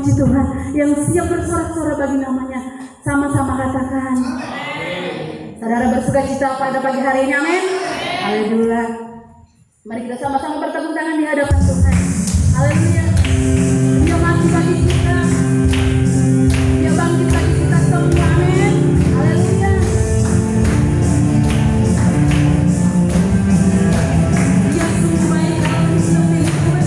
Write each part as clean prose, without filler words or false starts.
memuji Tuhan, yang siap bersorak-sorak bagi namanya. Sama-sama katakan. Saudara bersuka cita pada pagi hari ini, amin. Haleluya. Mari kita sama-sama bertepuk tangan di hadapan Tuhan. Haleluya. Dia mati bagi kita. Dia bangkit bagi kita semua, amin. Haleluya. Dia sungguh baik dalam hidup kita.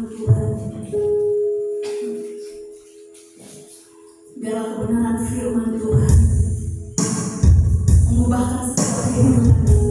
Tuhan. Biarlah kebenaran firman Tuhan mengubahkan setiap kehidupan kita.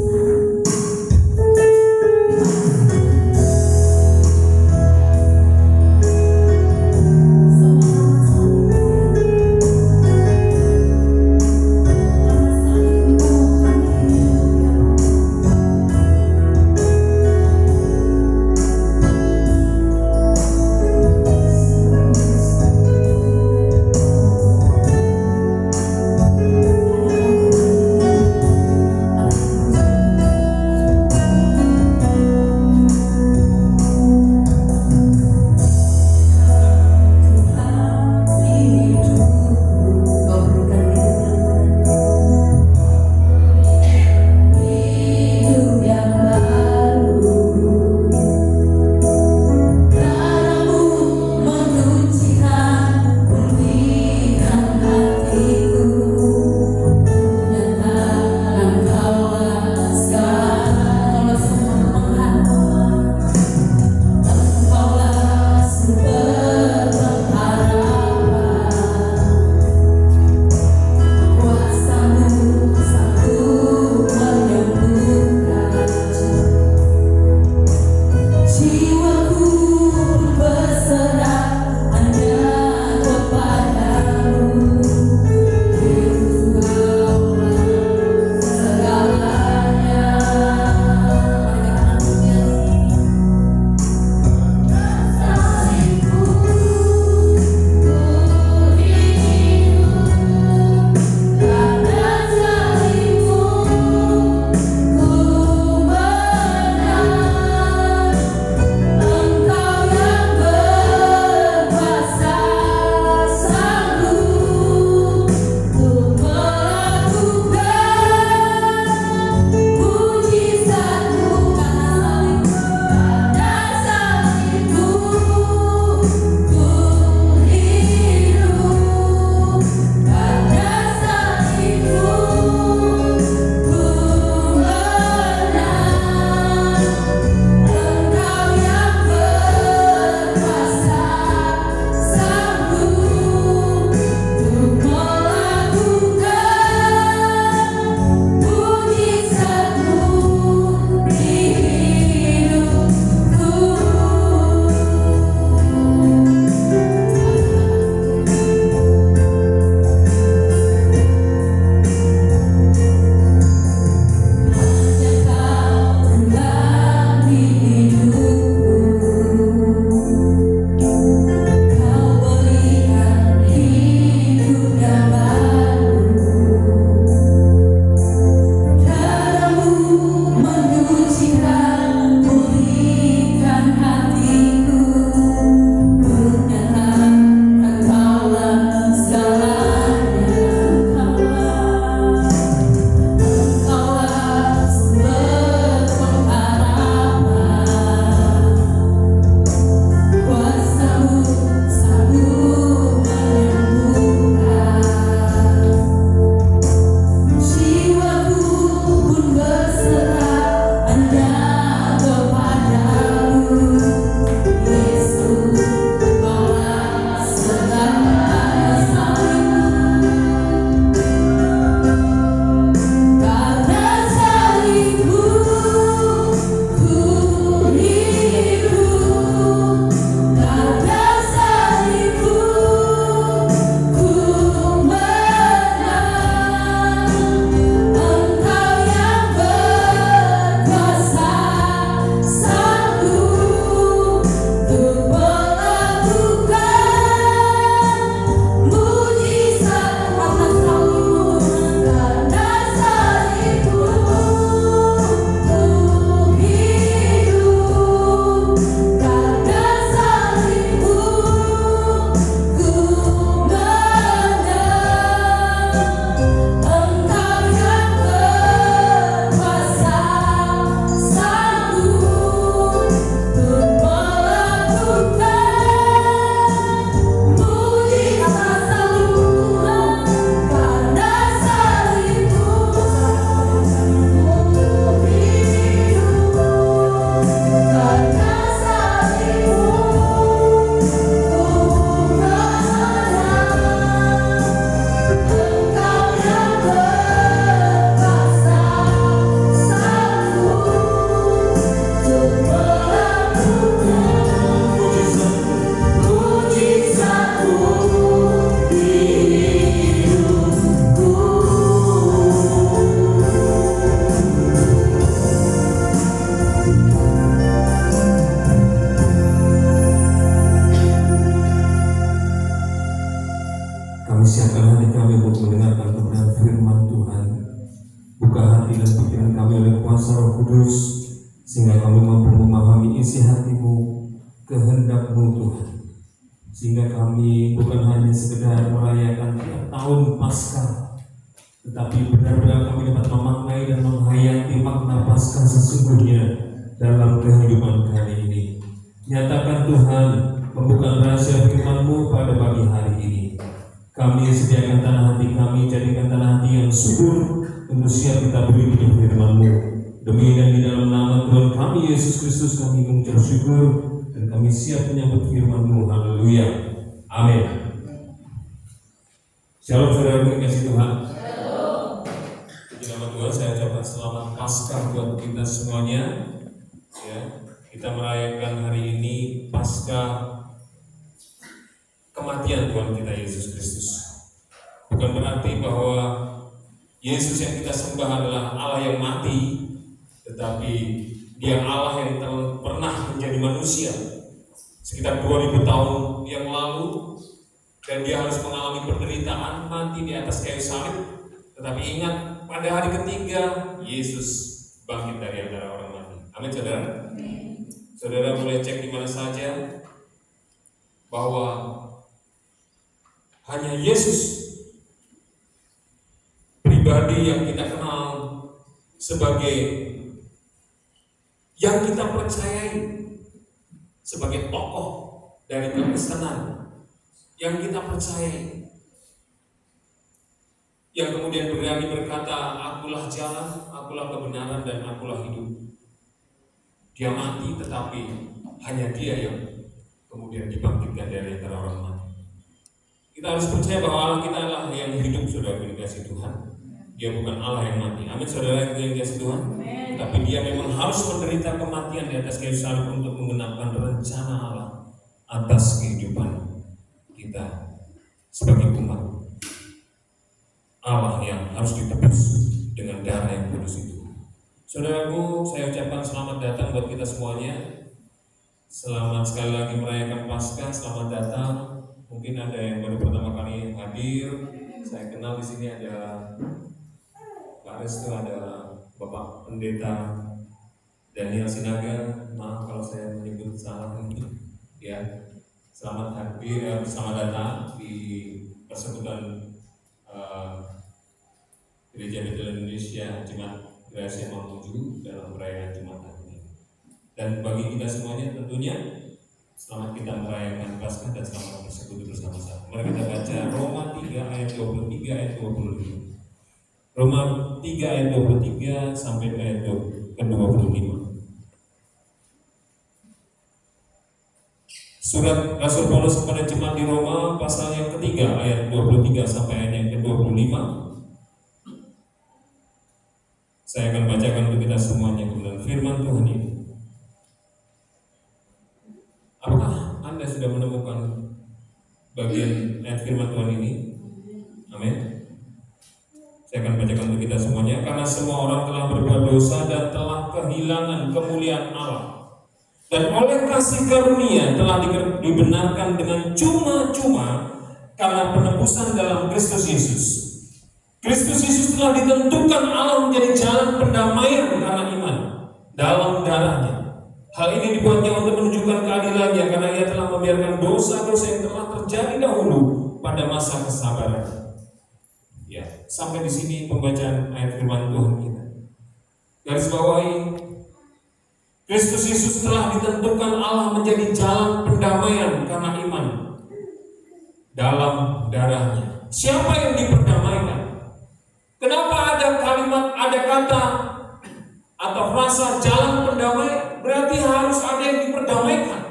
Kudus, sehingga kami mampu memahami isi hati-Mu, kehendak-Mu Tuhan, sehingga kami bukan hanya sekedar merayakan tiap tahun Paskah, tetapi benar-benar kami dapat memaknai dan menghayati makna Paskah sesungguhnya dalam kehidupan kali ini. Nyatakan Tuhan, membuka rahasia firman-Mu pada pagi hari ini. Kami sediakan tanah hati kami, jadikan tanah hati yang subur untuk siap kita beri benih firman-Mu. Demi dan di dalam nama Tuhan kami Yesus Kristus kami mengucap syukur, dan kami siap menyambut firman-Mu. Haleluya. Amin. Shalom saudara yang dikasihi Tuhan. Di nama Tuhan saya ucapkan selamat Paskah buat kita semuanya. Ya, kita merayakan hari ini Paskah kematian Tuhan kita Yesus Kristus. Bukan berarti bahwa Yesus yang kita sembah adalah Allah yang mati, tetapi Dia Allah yang pernah menjadi manusia sekitar 2000 tahun yang lalu, dan Dia harus mengalami penderitaan, mati di atas kayu salib. Tetapi ingat, pada hari ketiga Yesus bangkit dari antara orang mati. Amin saudara. Saudara boleh cek di mana saja bahwa hanya Yesus pribadi yang kita kenal sebagai yang kita percayai sebagai tokoh dari kekristenan, yang kita percayai, yang kemudian berani berkata, akulah jalan, akulah kebenaran, dan akulah hidup. Dia mati, tetapi hanya Dia yang kemudian dibangkitkan dari antara orang mati. Kita harus percaya bahwa Allah kita adalah yang hidup, saudara yang dikasihi Tuhan. Dia bukan Allah yang mati. Amin saudara yang dikasihi Tuhan. Tapi Dia memang harus menderita kematian di atas kayu salib untuk menggenapkan rencana Allah atas kehidupan kita sebagai umat Allah yang harus ditebus dengan darah yang kudus itu. Saudaraku, saya ucapkan selamat datang buat kita semuanya. Selamat sekali lagi merayakan Paskah. Selamat datang. Mungkin ada yang baru pertama kali hadir. Saya kenal di sini ada Pak Restu, ada Bapak Pendeta Daniel Sinaga. Maaf kalau saya menyebut salah ini. Ya, selamat hadir, selamat datang di persekutuan Gereja Betel Indonesia Jemaat Gracia Mamuju dalam perayaan Jumat ini. Dan bagi kita semuanya tentunya selamat kita merayakan Paskah dan selamat bersekutu bersama-sama. Mari kita baca Roma 3 ayat 23 ayat 25. Roma 3 ayat 23 sampai ayat ke-25. Surat Rasul Paulus kepada jemaat di Roma pasal yang ketiga ayat 23 sampai ayat yang ke-25. Saya akan bacakan untuk kita semuanya kemudian firman Tuhan ini. Apakah Anda sudah menemukan bagian ayat firman Tuhan ini? Amin. Saya akan bacakan untuk kita semuanya. Karena semua orang telah berbuat dosa dan telah kehilangan kemuliaan Allah, dan oleh kasih karunia telah dibenarkan dengan cuma-cuma karena penebusan dalam Kristus Yesus. Kristus Yesus telah ditentukan Allah menjadi jalan pendamaian karena iman dalam darahnya. Hal ini dibuatnya untuk menunjukkan keadilannya, karena Ia telah membiarkan dosa-dosa yang telah terjadi dahulu pada masa kesabaran. Ya, sampai di sini pembacaan ayat firman Tuhan kita. Garis bawahi, Kristus Yesus telah ditentukan Allah menjadi jalan pendamaian karena iman dalam darahnya. Siapa yang diperdamaikan? Kenapa ada kalimat, ada kata atau frasa jalan pendamaian? Berarti harus ada yang diperdamaikan.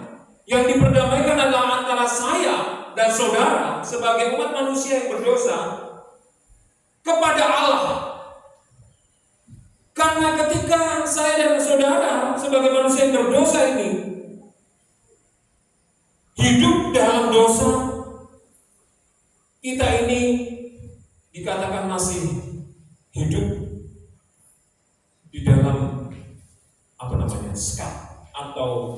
Yang diperdamaikan adalah antara saya dan saudara sebagai umat manusia yang berdosa kepada Allah. Karena ketika saya dan saudara sebagai manusia yang berdosa ini hidup dalam dosa, kita ini dikatakan masih hidup di dalam skat, atau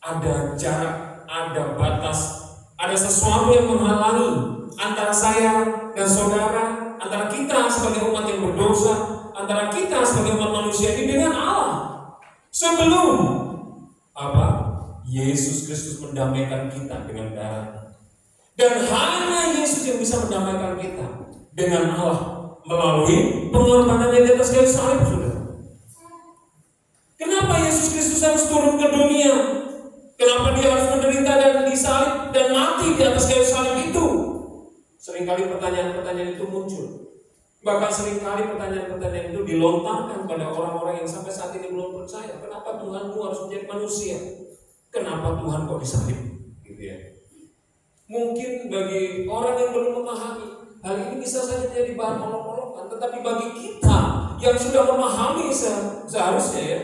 ada jarak, ada batas, ada sesuatu yang menghalangi antara saya dan saudara, antara kita sebagai umat yang berdosa, antara kita sebagai umat manusia ini dengan Allah. Sebelum Yesus Kristus mendamaikan kita dengan darah. Dan hanya Yesus yang bisa mendamaikan kita dengan Allah melalui pengorbanannya di atas kayu salib, saudara. Kenapa Yesus Kristus harus turun ke dunia? Kenapa dia harus menderita dan disalib dan mati di atas kayu salib itu? Seringkali pertanyaan-pertanyaan itu muncul. Bahkan seringkali pertanyaan-pertanyaan itu dilontarkan pada orang-orang yang sampai saat ini belum percaya. Kenapa Tuhanmu harus menjadi manusia? Kenapa Tuhan kok disalib? Gitu ya. Mungkin bagi orang yang belum memahami, hal ini bisa saja jadi bahan olok-olokan. Tetapi bagi kita yang sudah memahami seharusnya ya,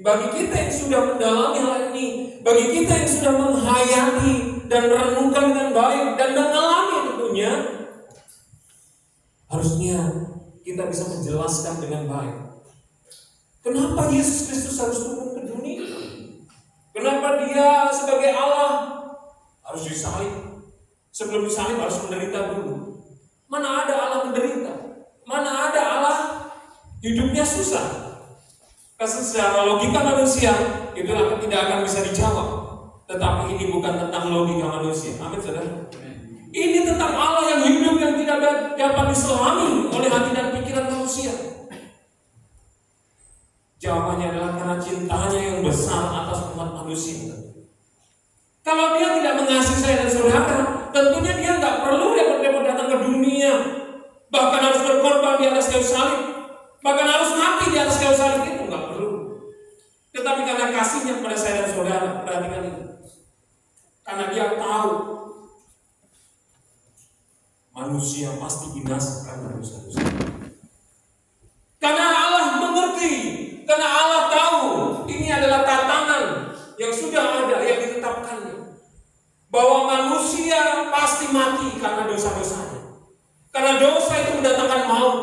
bagi kita yang sudah mendalami hal ini, bagi kita yang sudah menghayati dan merenungkan dengan baik dan mengalami tentunya, harusnya kita bisa menjelaskan dengan baik. Kenapa Yesus Kristus harus turun ke dunia? Kenapa dia sebagai Allah harus disalib? Sebelum disalib harus menderita dulu. Mana ada Allah menderita? Mana ada Allah hidupnya susah? Karena secara logika manusia itu tidak akan bisa dijawab. Tetapi ini bukan tentang logika manusia. Amin, saudara. Ini tentang Allah yang hidup, yang tidak dapat diselami oleh hati dan pikiran manusia. Jawabannya adalah karena cintanya yang besar atas umat manusia. Kalau dia tidak mengasihi saya dan saudara, tentunya dia nggak perlu repot-repot datang ke dunia, bahkan harus berkorban di atas kayu salib, bahkan harus mati di atas kayu salib, itu nggak perlu. Tetapi karena kasihnya kepada saya dan saudara, perhatikan ini. Karena dia tahu manusia pasti binasa karena dosa-dosa. Karena Allah mengerti, karena Allah tahu ini adalah tatanan yang sudah ada, yang ditetapkannya, bahwa manusia pasti mati karena dosa-dosanya. Karena dosa itu mendatangkan maut,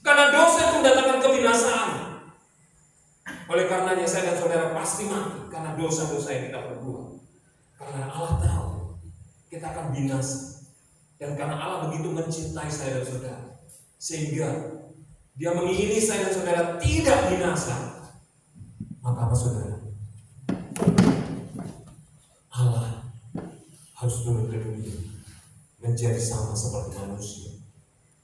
karena dosa itu mendatangkan kebinasaan. Oleh karenanya saya dan saudara pasti mati karena dosa-dosa yang kita perbuat. Karena Allah tahu kita akan binasa. Dan karena Allah begitu mencintai saya dan saudara, sehingga dia mengingini saya dan saudara tidak binasa. Maka apa saudara? Allah harus turun ke dunia menjadi sama seperti manusia,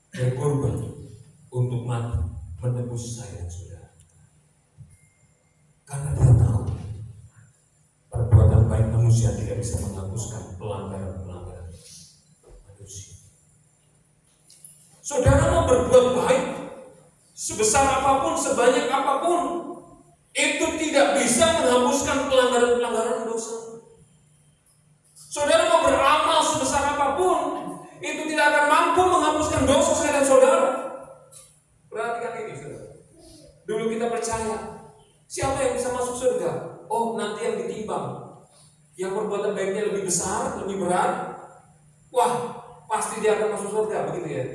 berkorban untuk mati menebus saya dan saudara. Karena dia tahu perbuatan baik manusia tidak bisa menghapuskan pelanggaran-pelanggaran manusia. Saudara mau berbuat baik sebesar apapun, sebanyak apapun, itu tidak bisa menghapuskan pelanggaran-pelanggaran dosa. Saudara mau beramal sebesar apapun, itu tidak akan mampu menghapuskan dosa saya dan saudara. Perhatikan ini, saudara. Dulu kita percaya, siapa yang bisa masuk surga? Oh, nanti yang ditimbang, yang perbuatan baiknya lebih besar, lebih berat. Wah, pasti dia akan masuk surga, begitu ya.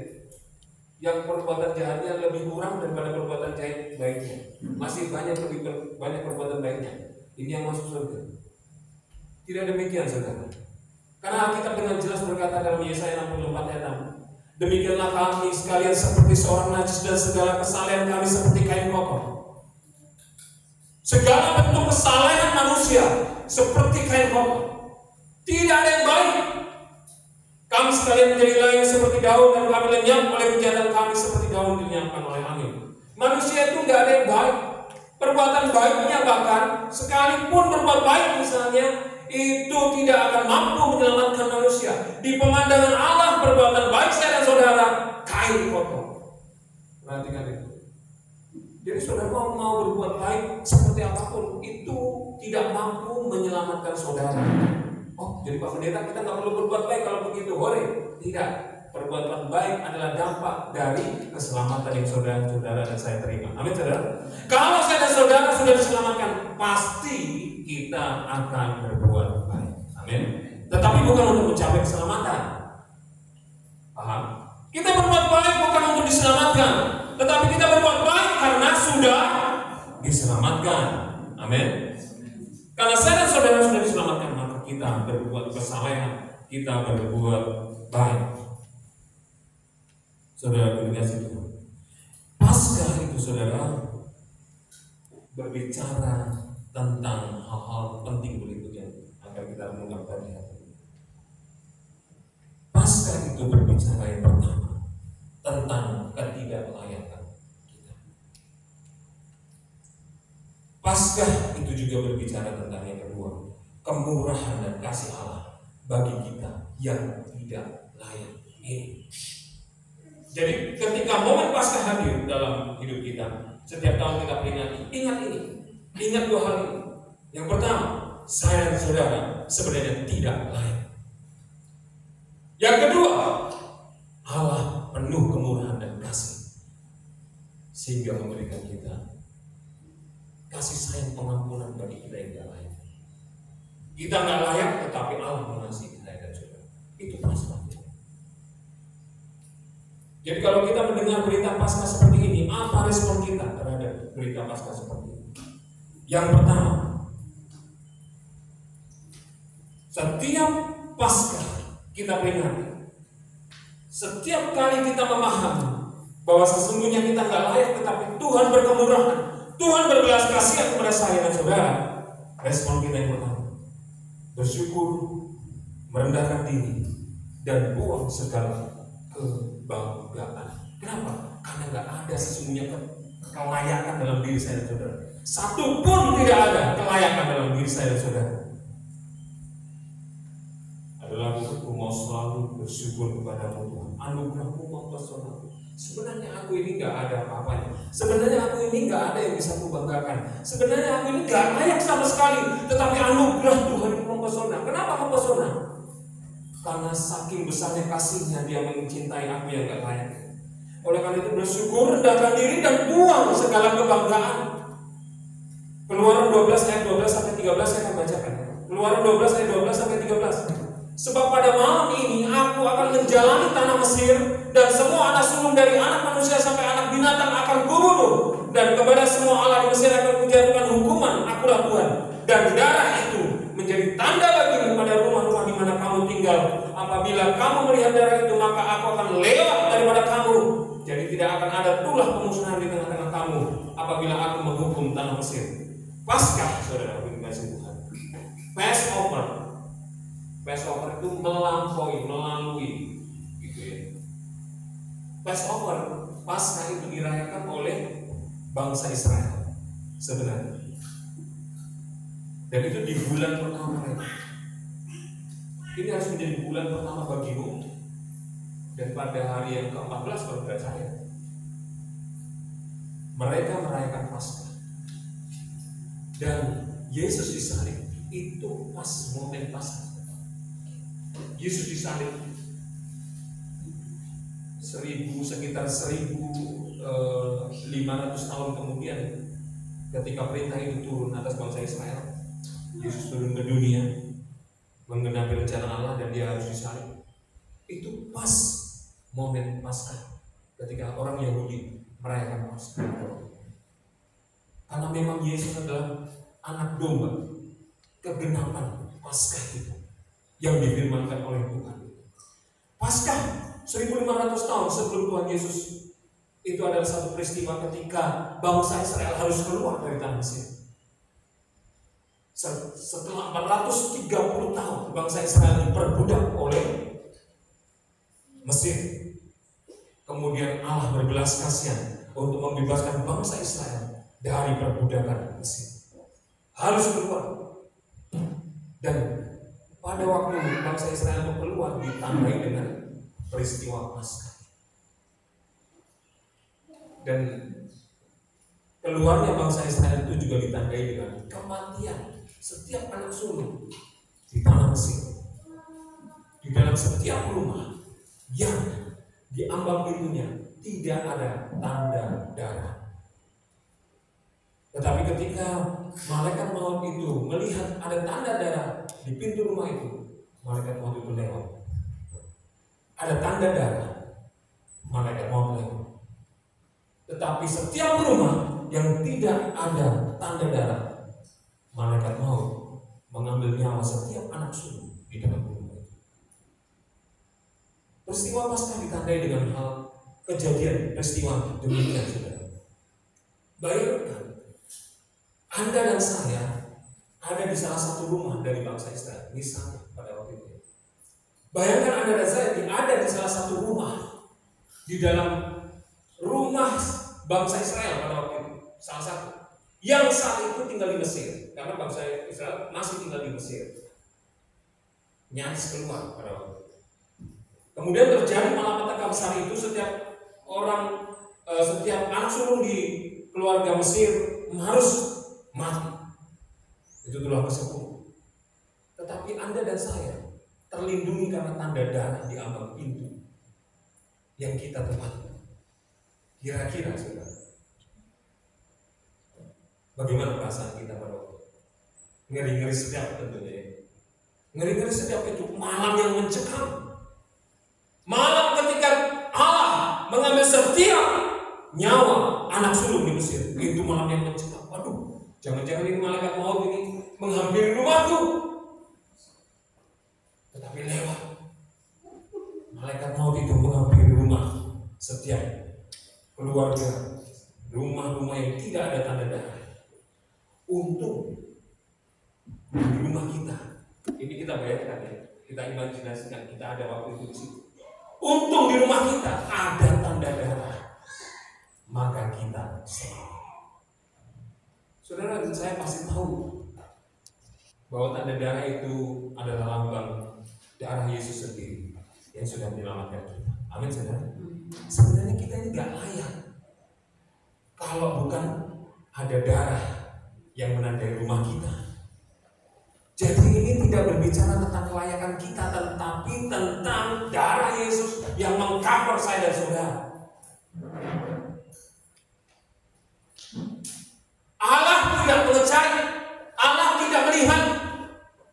Yang perbuatan jahatnya lebih kurang daripada perbuatan jahat baiknya, masih lebih banyak perbuatan baiknya, ini yang masuk surga. Tidak demikian, saudara. Karena Alkitab dengan jelas berkata dalam Yesaya 64 ayat 6, demikianlah kami sekalian seperti seorang najis dan segala kesalahan kami seperti kain kotor. Segala bentuk kesalahan manusia seperti kain kotor, tidak ada yang baik. Kami sekalian menjadi layu seperti daun dan kami lenyap oleh kejahatan kami seperti daun dilenyapkan oleh angin. Manusia itu tidak ada yang baik. Perbuatan baiknya bahkan sekalipun berbuat baik misalnya, itu tidak akan mampu menyelamatkan manusia. Di pemandangan Allah perbuatan baik saya dan saudara kain kotor. Perhatikan itu. Jadi saudara mau berbuat baik seperti apapun, itu tidak mampu menyelamatkan saudara. Oh, jadi Pak Pendeta kita nggak perlu berbuat baik kalau begitu, boleh? Tidak. Perbuatan baik adalah dampak dari keselamatan yang saudara-saudara dan saya terima. Amin, saudara. Kalau saya dan saudara sudah diselamatkan, pasti kita akan berbuat baik. Amin. Tetapi bukan untuk mencapai keselamatan. Paham? Kita berbuat baik bukan untuk diselamatkan, tetapi kita berbuat baik karena sudah diselamatkan. Amin. Karena saya dan saudara sudah diselamatkan, maka kita berbuat kesalahan, kita berbuat baik. Saudara dikasih Tuhan. Paskah saudara berbicara tentang hal-hal penting berikut yang akan kita renungkan pada hari ini. Paskah itu berbicara yang pertama tentang ketidaklayakan kita. Paskah itu juga berbicara tentang yang kedua, kemurahan dan kasih Allah bagi kita yang tidak layak ini. Jadi ketika momen Paskah hadir dalam hidup kita, setiap tahun kita peringati, ingat ini, ingat dua hal ini. Yang pertama, saya dan saudara sebenarnya tidak layak. Yang kedua, Allah penuh kemurahan dan kasih sehingga memberikan kita kasih sayang pengampunan bagi kita yang tidak layak. Kita nggak layak, tetapi Allah mengasihi kita dan saudara. Itu Paskah. Jadi kalau kita mendengar berita Paskah seperti ini, apa respon kita terhadap berita Paskah seperti ini? Yang pertama, setiap Paskah kita peringati, setiap kali kita memahami bahwa sesungguhnya kita nggak layak, tetapi Tuhan berkemurahan, Tuhan berbelas kasihan kepada saya dan saudara. Respon kita yang pertama, bersyukur, merendahkan diri, dan buang segala kebanggaan. Kenapa? Karena nggak ada sesungguhnya kelayakan dalam diri saya dan saudara. Satu pun tidak ada kelayakan dalam diri saya dan saudara. Adalah aku mau selalu bersyukur kepadamu Tuhan. Anugerahmu mempesona. Sebenarnya aku ini nggak ada apa-apanya. Sebenarnya aku ini nggak ada yang bisa kubanggakan. Sebenarnya aku ini nggak layak sama sekali. Tetapi anugerah Tuhan itu mempesona. Kenapa mempesona? Karena saking besarnya kasihnya Dia mencintai aku yang gak layak. Oleh karena itu bersyukur, rendahkan diri, dan buang segala kebanggaan. Keluaran 12 ayat 12 sampai 13 saya akan bacakan. Keluaran 12 ayat 12 sampai 13. Sebab pada malam ini aku akan menjalani tanah Mesir, dan semua anak sulung dari anak manusia sampai anak binatang akan kubunuh, dan kepada semua Allah di Mesir akan kujatuhkan hukuman. Akulah Tuhan. Dan darah itu menjadi tanda bagimu pada rumah-rumah di mana kamu tinggal. Apabila kamu melihat darah itu, maka aku akan lewat daripada kamu. Jadi tidak akan ada tulah pemusnahan di tengah-tengah kamu apabila aku menghukum tanah Mesir. Paskah, saudara, kasih Tuhan. Passover. Passover itu melalui, gitu ya. Passover, Paskah itu dirayakan oleh bangsa Israel sebenarnya. Dan itu di bulan pertama mereka. Ini harus menjadi bulan pertama bagimu. Dan pada hari yang ke-14 kalau tidak saya, mereka merayakan Paskah. Dan Yesus disalib. Itu pas momen Paskah. Yesus disalib sekitar 1.500 tahun kemudian, ketika perintah itu turun atas bangsa Israel. Yesus turun ke dunia menggenapi rencana Allah dan Dia harus disalib. Itu pas momen Paskah ketika orang Yahudi merayakan Paskah. Karena memang Yesus adalah anak domba, kegenapan Paskah itu yang difirmankan oleh Tuhan. Paskah 1.500 tahun sebelum Tuhan Yesus itu adalah satu peristiwa ketika bangsa Israel harus keluar dari tanah Mesir. Setelah 430 tahun bangsa Israel diperbudak oleh Mesir, kemudian Allah berbelas kasihan untuk membebaskan bangsa Israel dari perbudakan Mesir. Harus keluar. Dan pada waktu bangsa Israel itu keluar ditandai dengan peristiwa Paskah. Dan keluarnya bangsa Israel itu juga ditandai dengan kematian setiap anak sulung di tanah Mesir. Di dalam setiap rumah yang di ambang pintunya tidak ada tanda darah. Tetapi ketika malaikat maut itu melihat ada tanda darah di pintu rumah itu, malaikat maut itu lewat. Ada tanda darah, malaikat maut lewat. Tetapi setiap rumah yang tidak ada tanda darah, malaikat maut mengambil nyawa setiap anak sulung di dalam rumah itu. Peristiwa Paskah ditandai dengan hal kejadian peristiwa demikian, saudara. Bayangkan, Anda dan saya ada di salah satu rumah dari bangsa Israel, misalnya pada waktu itu. Bayangkan Anda dan saya ada di salah satu rumah, di dalam rumah bangsa Israel pada waktu itu, salah satu. Yang saat itu tinggal di Mesir, karena bangsa Israel masih tinggal di Mesir. Nyaris keluar pada waktu itu. Kemudian terjadi malapetaka besar itu, setiap anak sulung di keluarga Mesir harus mati. Itu telah ke-10. Tetapi Anda dan saya terlindungi karena tanda darah di ambang pintu yang kita tempati. Kira-kira saudara, bagaimana perasaan kita pada waktu itu? Ngeri-ngeri sedap tentunya. Ngeri-ngeri sedap itu malam yang mencekam. Malam ketika Allah mengambil setiap nyawa anak sulung di Mesir. Itu malam yang mencekam. Waduh, jangan-jangan ini malaikat maut ini menghampiri rumahku. Tetapi lewat. Malaikat maut itu menghampiri rumah setiap keluarga, rumah-rumah yang tidak ada tanda darah. Untung di rumah kita, ini kita bayangkan ya, kita imajinasikan kita ada waktu itu di situ. Untung di rumah kita ada tanda darah, maka kita selamat. Saudara dan saya pasti tahu bahwa tanda darah itu adalah lambang darah Yesus sendiri yang sudah menyelamatkan kita. Amin saudara. Sebenarnya kita ini gak layak kalau bukan ada darah yang menandai rumah kita. Jadi ini tidak berbicara tentang kelayakan kita, tetapi tentang darah Yesus yang mengcover saya dan saudara. Allah tidak mengecai, Allah tidak melihat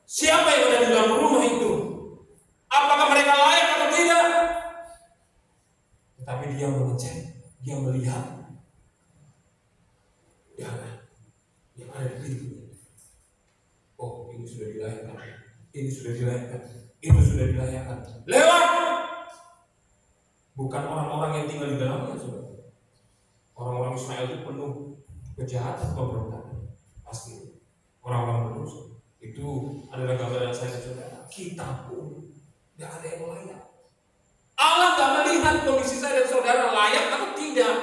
siapa yang ada di dalam rumah itu, apakah mereka layak atau tidak. Tetapi Dia mengecek, Dia melihat darah yang ada di pintu. Oh, ini sudah dilayakkan, ini sudah dilayakkan, itu sudah dilayakkan. Lewat. Bukan orang-orang yang tinggal di dalamnya, saudara. Orang-orang Israel itu penuh kejahatan, pemberontakan. Pasti orang-orang berdosa. Itu adalah gambaran saya, saudara. Kita pun tidak ada yang layak. Allah tidak melihat kondisi saya dan saudara layak atau tidak.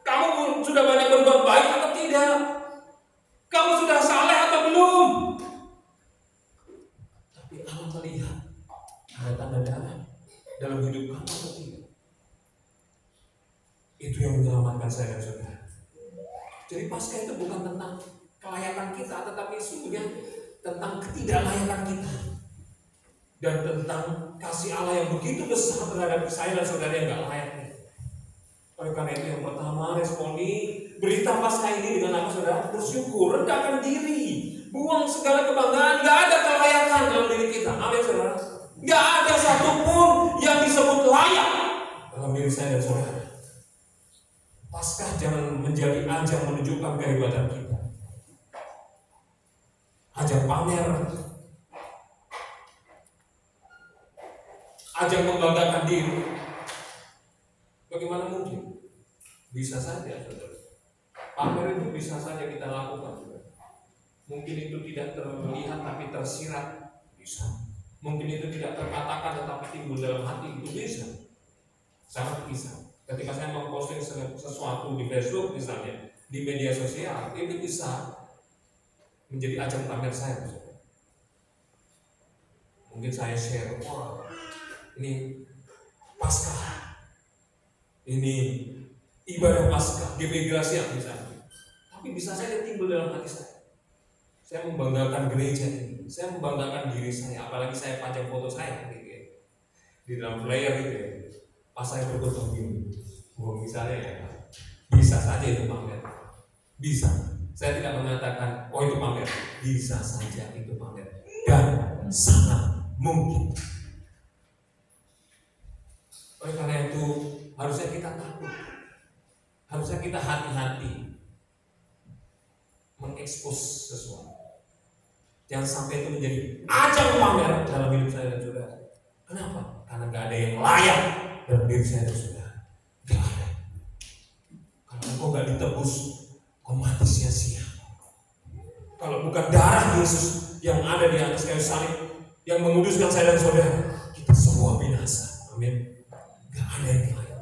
Kamu pun sudah banyak berbuat baik atau tidak. Kamu sudah saleh atau belum. Tapi Allah melihat ada tanda darah dalam hidup kamu atau tidak. Itu yang menyelamatkan saya dan saudara. Jadi Paskah itu bukan tentang kelayakan kita, tetapi sesungguhnya tentang ketidaklayakan kita. Dan tentang kasih Allah yang begitu besar terhadap saya dan saudara yang gak layak. Oleh karena itu yang pertama, responi berita Paskah ini dengan apa saudara? Bersyukur, rendahkan diri, buang segala kebanggaan. Gak ada kelayakan dalam diri kita. Amin saudara. Gak ada satupun yang disebut layak dalam diri saya dan saudara. Paskah jangan menjadi ajang menunjukkan kehebatan kita, ajang pamer, ajang membanggakan diri. Bagaimana mungkin? Bisa saja, saudara. Pamer itu bisa saja kita lakukan, saudara. Mungkin itu tidak terlihat tapi tersirat, bisa. Mungkin itu tidak terkatakan tetapi timbul dalam hati, itu bisa. Sangat bisa. Ketika saya memposting sesuatu di Facebook misalnya, di media sosial, itu bisa menjadi ajang pamer saya. Saudara. Mungkin saya share, wah, ini Paskah, ini ibadah Paskah, GP Gracia misalnya. Tapi bisa saja timbul dalam hati saya. Saya membanggakan gereja ini, saya membanggakan diri saya, apalagi saya pajang foto saya gitu ya, di dalam player gitu ya. Pas saya bergotong gini, misalnya ya, bisa saja itu pamer. Bisa. Saya tidak mengatakan, oh itu pamer. Bisa saja itu pamer. Dan sangat mungkin. Oleh karena itu harusnya kita takut, harusnya kita hati-hati mengekspos sesuatu. Jangan sampai itu menjadi ajang pamer dalam hidup saya dan saudara. Kenapa? Karena gak ada yang layak dalam diri saya dan saudara. Gak ada. Karena engkau gak ditebus, kau Yesus yang ada di atas kayu salib, yang menguduskan saya dan saudara, kita semua binasa. Amin. Gak ada yang lain.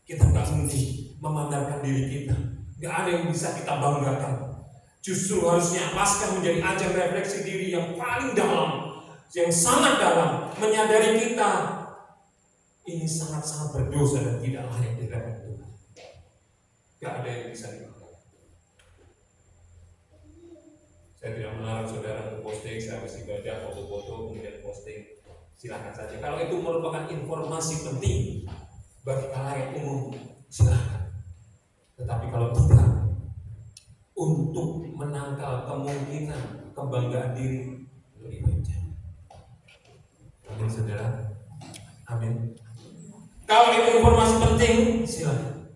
Kita gak mungkin memandangkan diri kita. Gak ada yang bisa kita banggakan. Justru harusnya Paskah menjadi ajang refleksi diri yang paling dalam, yang sangat dalam, menyadari kita ini sangat-sangat berdosa dan tidak layak di hadapan Tuhan. Gak ada yang bisa dibanggakan. Saya tidak melarang saudara untuk posting, saya masih baca foto-foto kemudian posting, silakan saja. Kalau itu merupakan informasi penting bagi khalayak umum, silakan. Tetapi kalau tidak, untuk menangkal kemungkinan kebanggaan diri, lebih baik jangan. Amin saudara. Amin. Kalau itu informasi penting, silakan.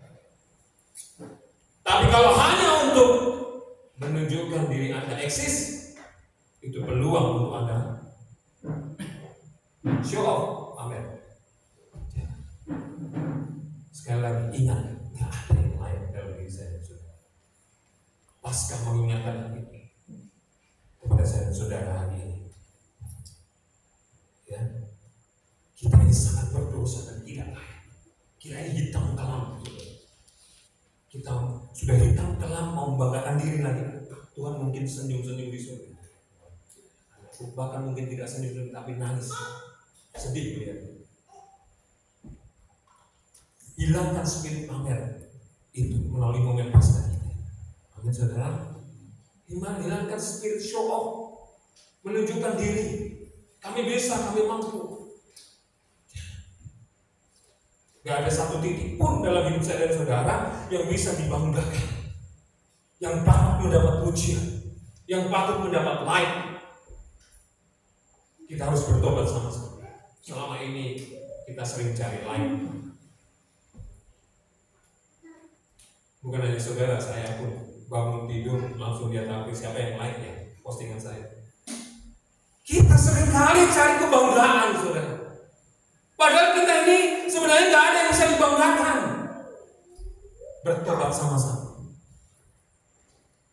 Tapi kalau hanya untuk menunjukkan diri Anda eksis, itu peluang untuk Anda show off. Amin. Sekali lagi ingat, tidak ada yang lain dalam diri saya dan saudara. Paskah mengingatkan ini kepada saya dan saudara hari ini. Ya, kita ini sangat berdosa dan tidak layak. Kita ini hitam kelam. Kita sudah hitam kelam, mau membanggakan diri lagi. Tuhan mungkin senyum-senyum di surga. Bahkan mungkin tidak senyum-senyum tapi nangis, sedih melihat. Hilangkan spirit pamer itu melalui momen Paskah ini. Amin saudara. Hilangkan spirit show off, menunjukkan diri. Kami bisa, kami mampu. Gak ada satu titik pun dalam hidup saya dan saudara yang bisa dibanggakan, yang patut mendapat pujian, yang patut mendapat like. Kita harus bertobat sama-sama. Selama ini kita sering cari like. Bukan hanya saudara, saya pun bangun tidur langsung lihat HP siapa yang like ya postingan saya. Kita sering kali cari kebanggaan saudara. Padahal kita ini sebenarnya nggak ada yang bisa dibanggakan. Bertobat sama-sama.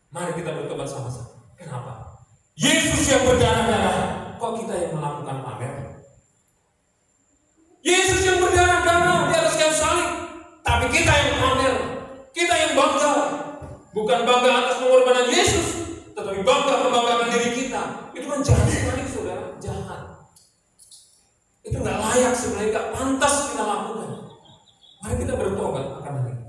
Mari kita bertobat sama-sama. Kenapa? Yesus yang berdarah-darah, kok kita yang melakukan pamer? Yesus yang berdarah-darah di atas kayu salib, tapi kita yang pamer, kita yang bangga. Bukan bangga atas pengorbanan Yesus, tetapi bangga membanggakan diri kita. Itu kan jahat sekali saudara, jahat. Itu nggak layak sebenarnya, nggak pantas kita lakukan. Mari kita bertobat akan hal ini.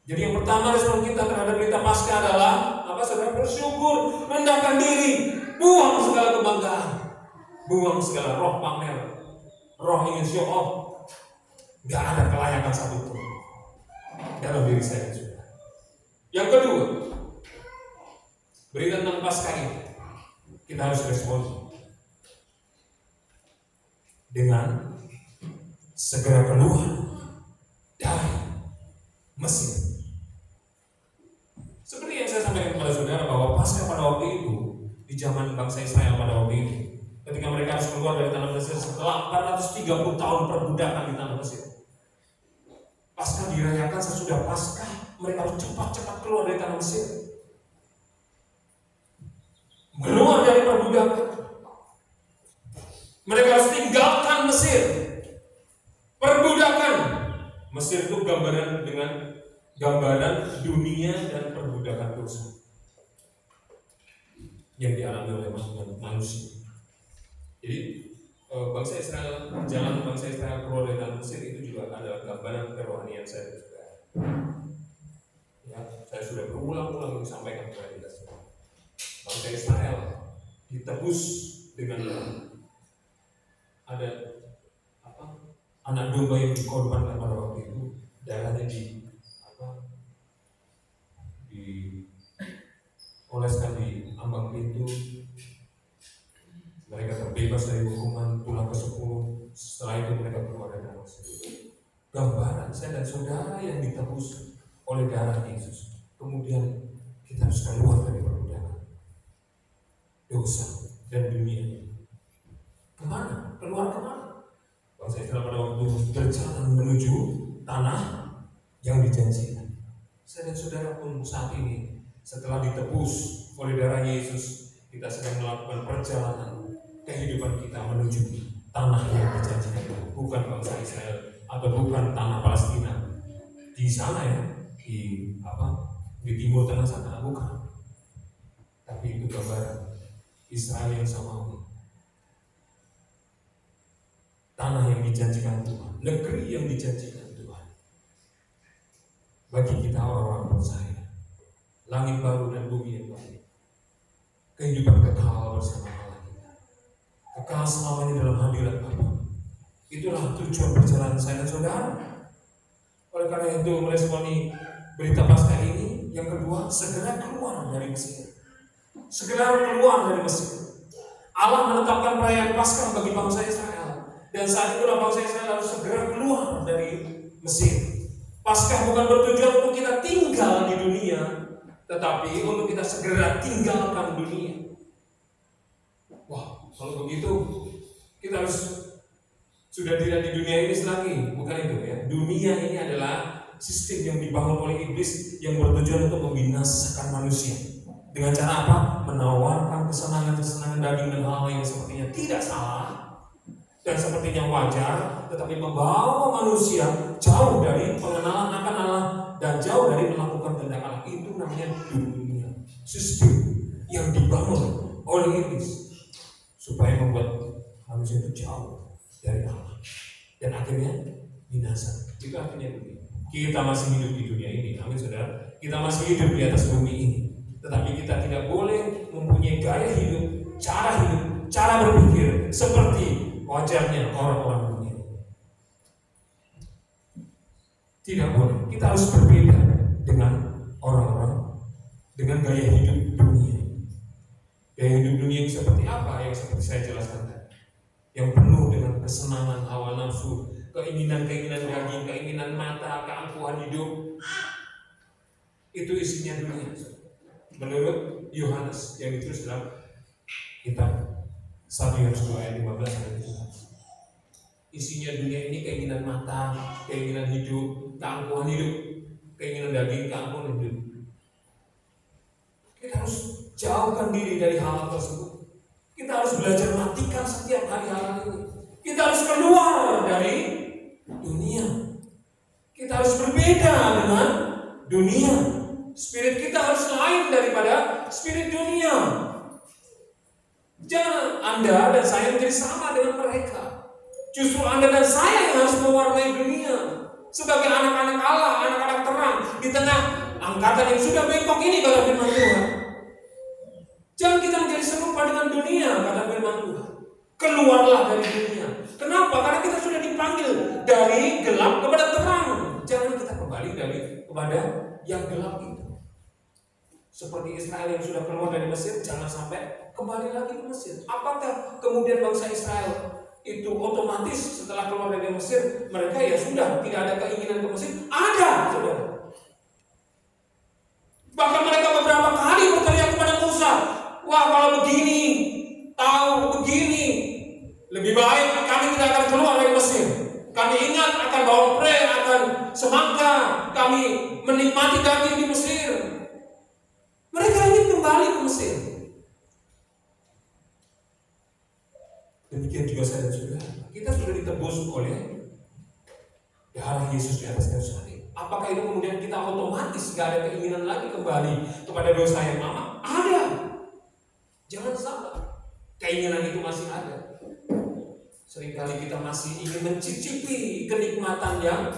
Jadi yang pertama respon kita terhadap berita Paskah adalah apa saudara? Bersyukur, rendahkan diri, buang segala kebanggaan, buang segala roh pamer, roh ingin show off. Nggak ada kelayakan satupun dalam diri saya saudara. Yang kedua, berita tentang Paskah ini kita harus respon dengan segera keluar dari Mesir. Seperti yang saya sampaikan kepada saudara bahwa Paskah pada waktu itu di zaman bangsa Israel pada waktu itu, ketika mereka harus keluar dari tanah Mesir setelah 430 tahun perbudakan di tanah Mesir. Paskah dirayakan sesudah Paskah, mereka harus cepat-cepat keluar dari tanah Mesir, keluar dari perbudakan. Mereka harus tinggalkan Mesir. Perbudakan Mesir itu gambaran dengan gambaran dunia dan perbudakan dosa yang dialami oleh manusia. Jadi bangsa Israel, jalan bangsa Israel keluar dari tanah Mesir itu juga adalah gambaran kerohanian saya juga. Ya, saya sudah berulang-ulang disampaikan kepada kita semua. Bangsa Israel ditebus dengan ada anak domba yang dikorbankan pada waktu itu, darahnya dioleskan di ambang pintu. Mereka terbebas dari hukuman tulah ke-10. Setelah itu mereka keluar dari tanah Mesir. Gambaran saya dan saudara yang ditebus oleh darah Yesus. Kemudian kita harus keluar dari perbudakan dosa dan dunia. Kemana? Keluar kemana? Bangsa Israel pada waktu berjalan menuju tanah yang dijanjikan. Saya dan saudara pun saat ini setelah ditebus oleh darah Yesus, kita sedang melakukan perjalanan kehidupan kita menuju tanah yang dijanjikan, bukan bangsa Israel atau bukan tanah Palestina di sana ya, di timur tengah sana, bukan. Tapi itu gambaran Israel yang samawi, tanah yang dijanjikan Tuhan, negeri yang dijanjikan Tuhan bagi kita orang-orang percaya, langit baru dan bumi yang baru, kehidupan kekal bersama Allah kita, kekal selamanya dalam hadirat Bapa. Itulah tujuan perjalanan saya dan saudara. Oleh karena itu, meresponi berita Paskah ini, yang kedua, segera keluar dari Mesir. Segera keluar dari Mesir. Allah menetapkan perayaan Paskah bagi bangsa Israel, dan saat itulah bangsa Israel harus segera keluar dari Mesir. Paskah bukan bertujuan untuk kita tinggal di dunia, tetapi untuk kita segera tinggalkan dunia. Wah, kalau begitu kita harus sudah tidak di dunia ini lagi, bukan itu ya. Dunia ini adalah sistem yang dibangun oleh iblis yang bertujuan untuk membinasakan manusia. Dengan cara apa? Menawarkan kesenangan-kesenangan daging dan hal yang sepertinya tidak salah dan sepertinya wajar, tetapi membawa manusia jauh dari pengenalan akan Allah dan jauh dari melakukan kehendak Allah. Itu namanya dunia, sistem yang dibangun oleh iblis supaya membuat manusia itu jauh dari Allah dan akhirnya binasa. Itu artinya dunia. Kita masih hidup di dunia ini, amin saudara. Kita masih hidup di atas bumi ini, tetapi kita tidak boleh mempunyai gaya hidup, cara berpikir seperti wajarnya orang-orang dunia. Tidak boleh. Kita harus berbeda dengan orang-orang, dengan gaya hidup dunia. Gaya hidup dunia yang seperti apa? Yang seperti saya jelaskan tadi, yang penuh dengan kesenangan hawa nafsu, keinginan-keinginan daging, keinginan mata, keangkuhan hidup. Itu isinya dunia. Menurut Yohanes yang ditulis dalam kitab 1 Yohanes 2 ayat 15 sampai 17. Isinya dunia ini keinginan mata, keinginan hidup, keangkuhan hidup, keinginan daging, keangkuhan hidup. Kita harus jauhkan diri dari hal tersebut. Kita harus belajar matikan setiap hari hal ini. Kita harus keluar dari dunia. Kita harus berbeda dengan dunia. Spirit kita harus lain daripada spirit dunia. Jangan Anda dan saya menjadi sama dengan mereka. Justru Anda dan saya yang harus mewarnai dunia sebagai anak-anak Allah, anak-anak terang di tengah angkatan yang sudah bengkok ini, kata firman Tuhan. Jangan kita menjadi serupa dengan dunia, kata firman Tuhan. Keluarlah dari dunia. Kenapa? Karena kita sudah dipanggil dari gelap kepada terang. Jangan kita kembali kepada yang gelap itu. Seperti Israel yang sudah keluar dari Mesir, jangan sampai kembali lagi ke Mesir. Apakah kemudian bangsa Israel itu otomatis setelah keluar dari Mesir mereka ya sudah tidak ada keinginan ke Mesir? Ada, saudara. Bahkan mereka beberapa kali berteriak kepada Musa, wah kalau begini, tahu begini, lebih baik kami tidak akan keluar dari Mesir. Kami ingat akan bawang pre, akan semangka, kami menikmati daging di Mesir. Mereka ingin kembali ke Mesir. Demikian juga saya dan saudara. Kita sudah ditebus oleh darah Yesus di atas kayu salib. Apakah itu kemudian kita otomatis gak ada keinginan lagi kembali kepada dosa yang lama? Ada. Jangan salah. Keinginan itu masih ada. Seringkali kita masih ingin mencicipi kenikmatan yang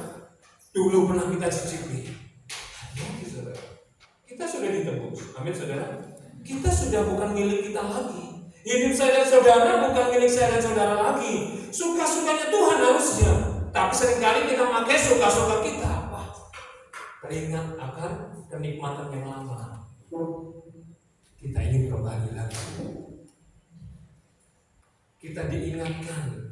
dulu pernah kita cicipi. Hati-hati saudara. Kita sudah ditebus, amin saudara. Kita sudah bukan milik kita lagi. Hidup saya dan saudara bukan milik saya dan saudara lagi. Suka-sukanya Tuhan harusnya. Tapi seringkali kita pakai suka-suka kita. Wah, teringat akan kenikmatan yang lama. Kita ingin kembali lagi. Kita diingatkan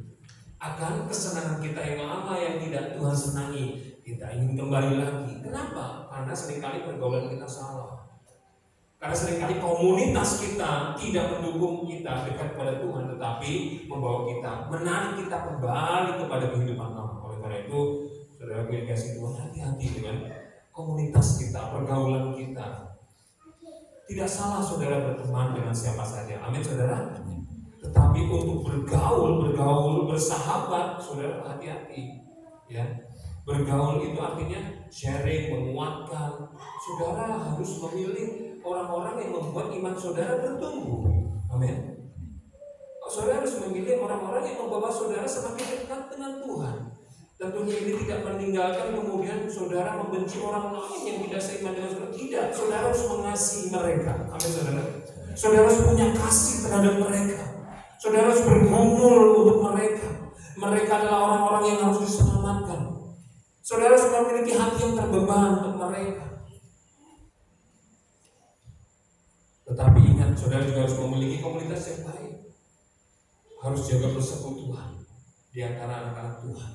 akan kesenangan kita yang lama yang tidak Tuhan senangi. Kita ingin kembali lagi. Kenapa? Karena seringkali pergaulan kita salah. Karena seringkali komunitas kita tidak mendukung kita dekat pada Tuhan, tetapi membawa kita, menarik kita kembali kepada kehidupan lama. Oleh karena itu, saudara kasih Tuhan, hati-hati dengan komunitas kita, pergaulan kita. Tidak salah saudara berteman dengan siapa saja, amin saudara. Tetapi untuk bergaul, bersahabat, saudara hati-hati. Ya, bergaul itu artinya sharing, menguatkan. Saudara harus memilih orang-orang yang membuat iman saudara bertumbuh, amin. Saudara harus memilih orang-orang yang membawa saudara semakin dekat dengan Tuhan. Tentunya ini tidak meninggalkan kemudian saudara membenci orang lain yang tidak seiman dengan saudara. Tidak, saudara harus mengasihi mereka. Amin saudara. Saudara harus punya kasih terhadap mereka. Saudara harus bergumul untuk mereka. Mereka adalah orang-orang yang harus diselamatkan. Saudara harus memiliki hati yang terbeban untuk mereka. Tetapi ingat, saudara juga harus memiliki komunitas yang baik. Harus jaga persekutuan di antara anak-anak Tuhan.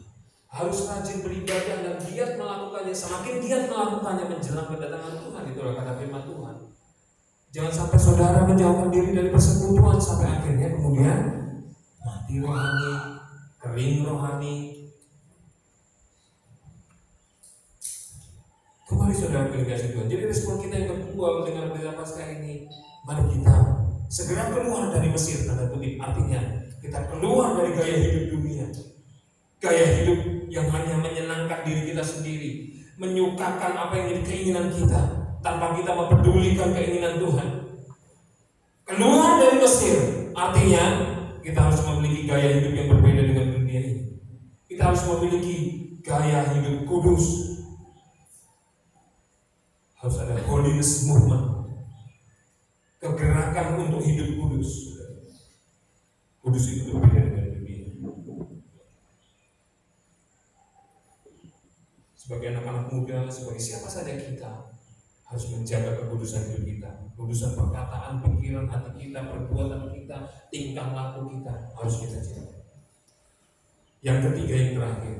Harus rajin beribadah dan giat melakukannya. Semakin giat melakukannya menjelang kedatangan Tuhan, itulah kata firman Tuhan. Jangan sampai saudara menjauhkan diri dari persekutuan sampai akhirnya kemudian mati rohani, kering rohani. Kembali saudara pilih kasih Tuhan. Jadi respon kita yang kedua mendengar berita Paskah ini, mari kita segera keluar dari Mesir, tanda kutip, artinya kita keluar dari gaya hidup dunia, gaya hidup yang hanya menyenangkan diri kita sendiri, menyukakan apa yang jadi keinginan kita tanpa kita mempedulikan keinginan Tuhan. Keluar dari Mesir artinya kita harus memiliki gaya hidup yang berbeda dengan dunia ini. Kita harus memiliki gaya hidup kudus. Harus ada holiness movement, kegerakan untuk hidup kudus. Kudus itu berbeda dengan dunia. Sebagai anak-anak muda, sebagai siapa saja kita harus menjaga kekudusan hidup kita, kekudusan perkataan, pikiran, hati kita, perbuatan kita, tingkah laku kita harus kita jaga. Yang ketiga, yang terakhir,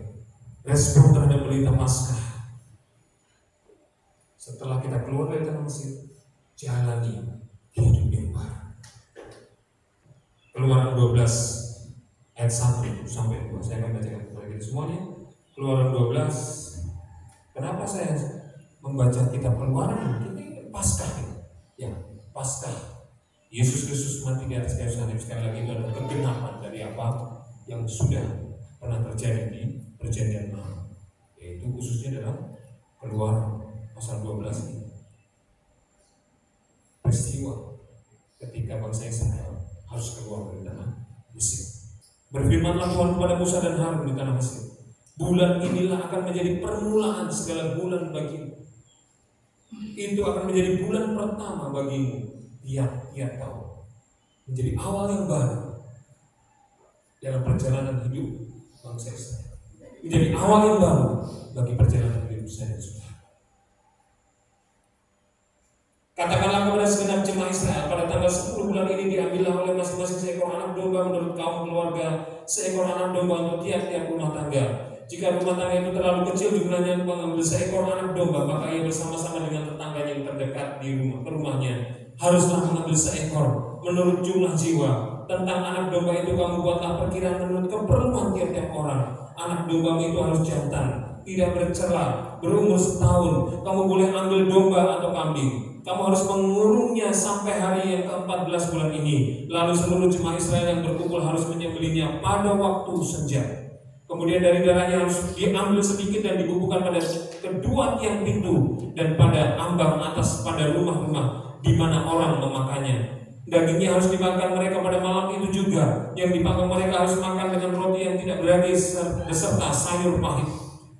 respon terhadap berita Paskah. Setelah kita keluar dari tanah Mesir, jalani hidup yang baru. Keluaran 12 ayat 1 sampai 2. Saya akan bacakan kepada kita semuanya. Keluaran 12. Kenapa saya membaca kitab Keluaran? Ini Paskah, ya, Paskah. Yesus Kristus mati di atas kayu salib. Sekali lagi itu adalah kegenapan dari apa yang sudah pernah terjadi di Perjanjian Lama, yaitu khususnya dalam Keluaran pasal 12 ini. Peristiwa ketika bangsa Israel harus keluar dari tanah Mesir. Berfirmanlah Tuhan kepada Musa dan Harun di tanah Mesir, bulan inilah akan menjadi permulaan segala bulan bagimu. Itu akan menjadi bulan pertama bagimu tiap tahun. Menjadi awal yang baru dalam perjalanan hidup bangsa Israel. Menjadi awal yang baru bagi perjalanan hidup saya dan saudara. Katakanlah kepada segenap jemaah Israel, pada tanggal 10 bulan ini diambillah oleh masing-masing seekor anak domba menurut kaum keluarga, seekor anak domba untuk tiap-tiap rumah tangga. Jika rumah tangga itu terlalu kecil jumlahnya untuk mengambil seekor anak domba, maka ia bersama-sama dengan tetangganya yang terdekat di rumahnya haruslah mengambil seekor menurut jumlah jiwa. Tentang anak domba itu kamu buatlah perkiraan menurut keperluan tiap-tiap orang. Anak domba itu harus jantan, tidak bercela, berumur setahun. Kamu boleh ambil domba atau kambing. Kamu harus mengurungnya sampai hari yang ke-14 bulan ini. Lalu seluruh jemaah Israel yang berkumpul harus menyembelihnya pada waktu senja. Kemudian dari darahnya harus diambil sedikit dan dibubuhkan pada kedua tiang pintu dan pada ambang atas pada rumah-rumah di mana orang memakannya. Dagingnya harus dimakan mereka pada malam itu juga. Yang dipanggang mereka harus makan dengan roti yang tidak beragi beserta sayur pahit.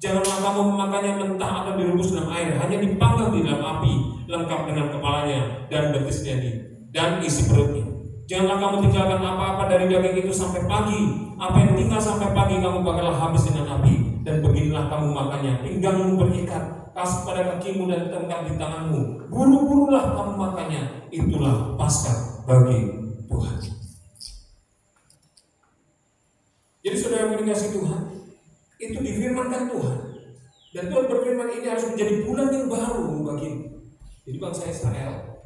Janganlah kamu memakannya mentah atau direbus dalam air, hanya dipanggang di dalam api, lengkap dengan kepalanya dan betisnya dan isi perutnya. Janganlah kamu tinggalkan apa-apa dari daging itu sampai pagi. Apa yang tinggal sampai pagi kamu bakal habis dengan api. Dan beginilah kamu makannya, pinggangmu berikat, kasut pada kakimu dan tengkap di tanganmu. Buru-burulah kamu makannya. Itulah Paskah bagi Tuhan. Jadi saudara yang dikasihi Tuhan, itu difirmankan Tuhan. Dan Tuhan berfirman ini harus menjadi bulan yang baru bagimu. Jadi bangsa Israel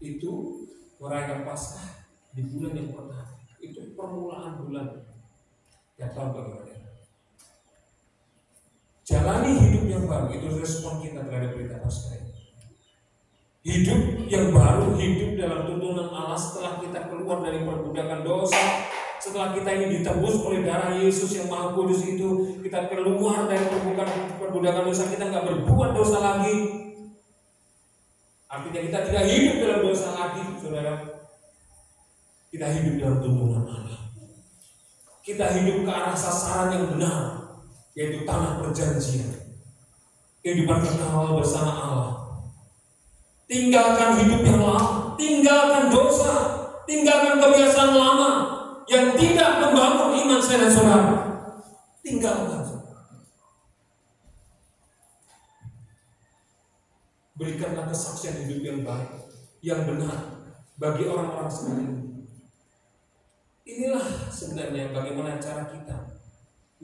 itu merayakan Paskah di bulan yang pertama. Itu permulaan bulan yang tahun bagi mereka. Jalani hidup yang baru, itu respon kita terhadap berita Paskah ini. Hidup yang baru, hidup dalam tuntunan Allah setelah kita keluar dari perbudakan dosa. Setelah kita ini ditebus oleh darah Yesus yang Maha Kudus itu, kita keluar dari perbudakan dosa, kita nggak berbuat dosa lagi. Artinya kita tidak hidup dalam dosa lagi, saudara. Kita hidup dalam tuntunan Allah. Kita hidup ke arah sasaran yang benar, yaitu tanah perjanjian. Kehidupan kekal bersama Allah. Tinggalkan hidup yang lama, tinggalkan dosa, tinggalkan kebiasaan lama yang tidak membangun iman saya dan saudara. Tinggalkan. Berikanlah kesaksian hidup yang baik, yang benar bagi orang-orang sekalian. Inilah sebenarnya bagaimana cara kita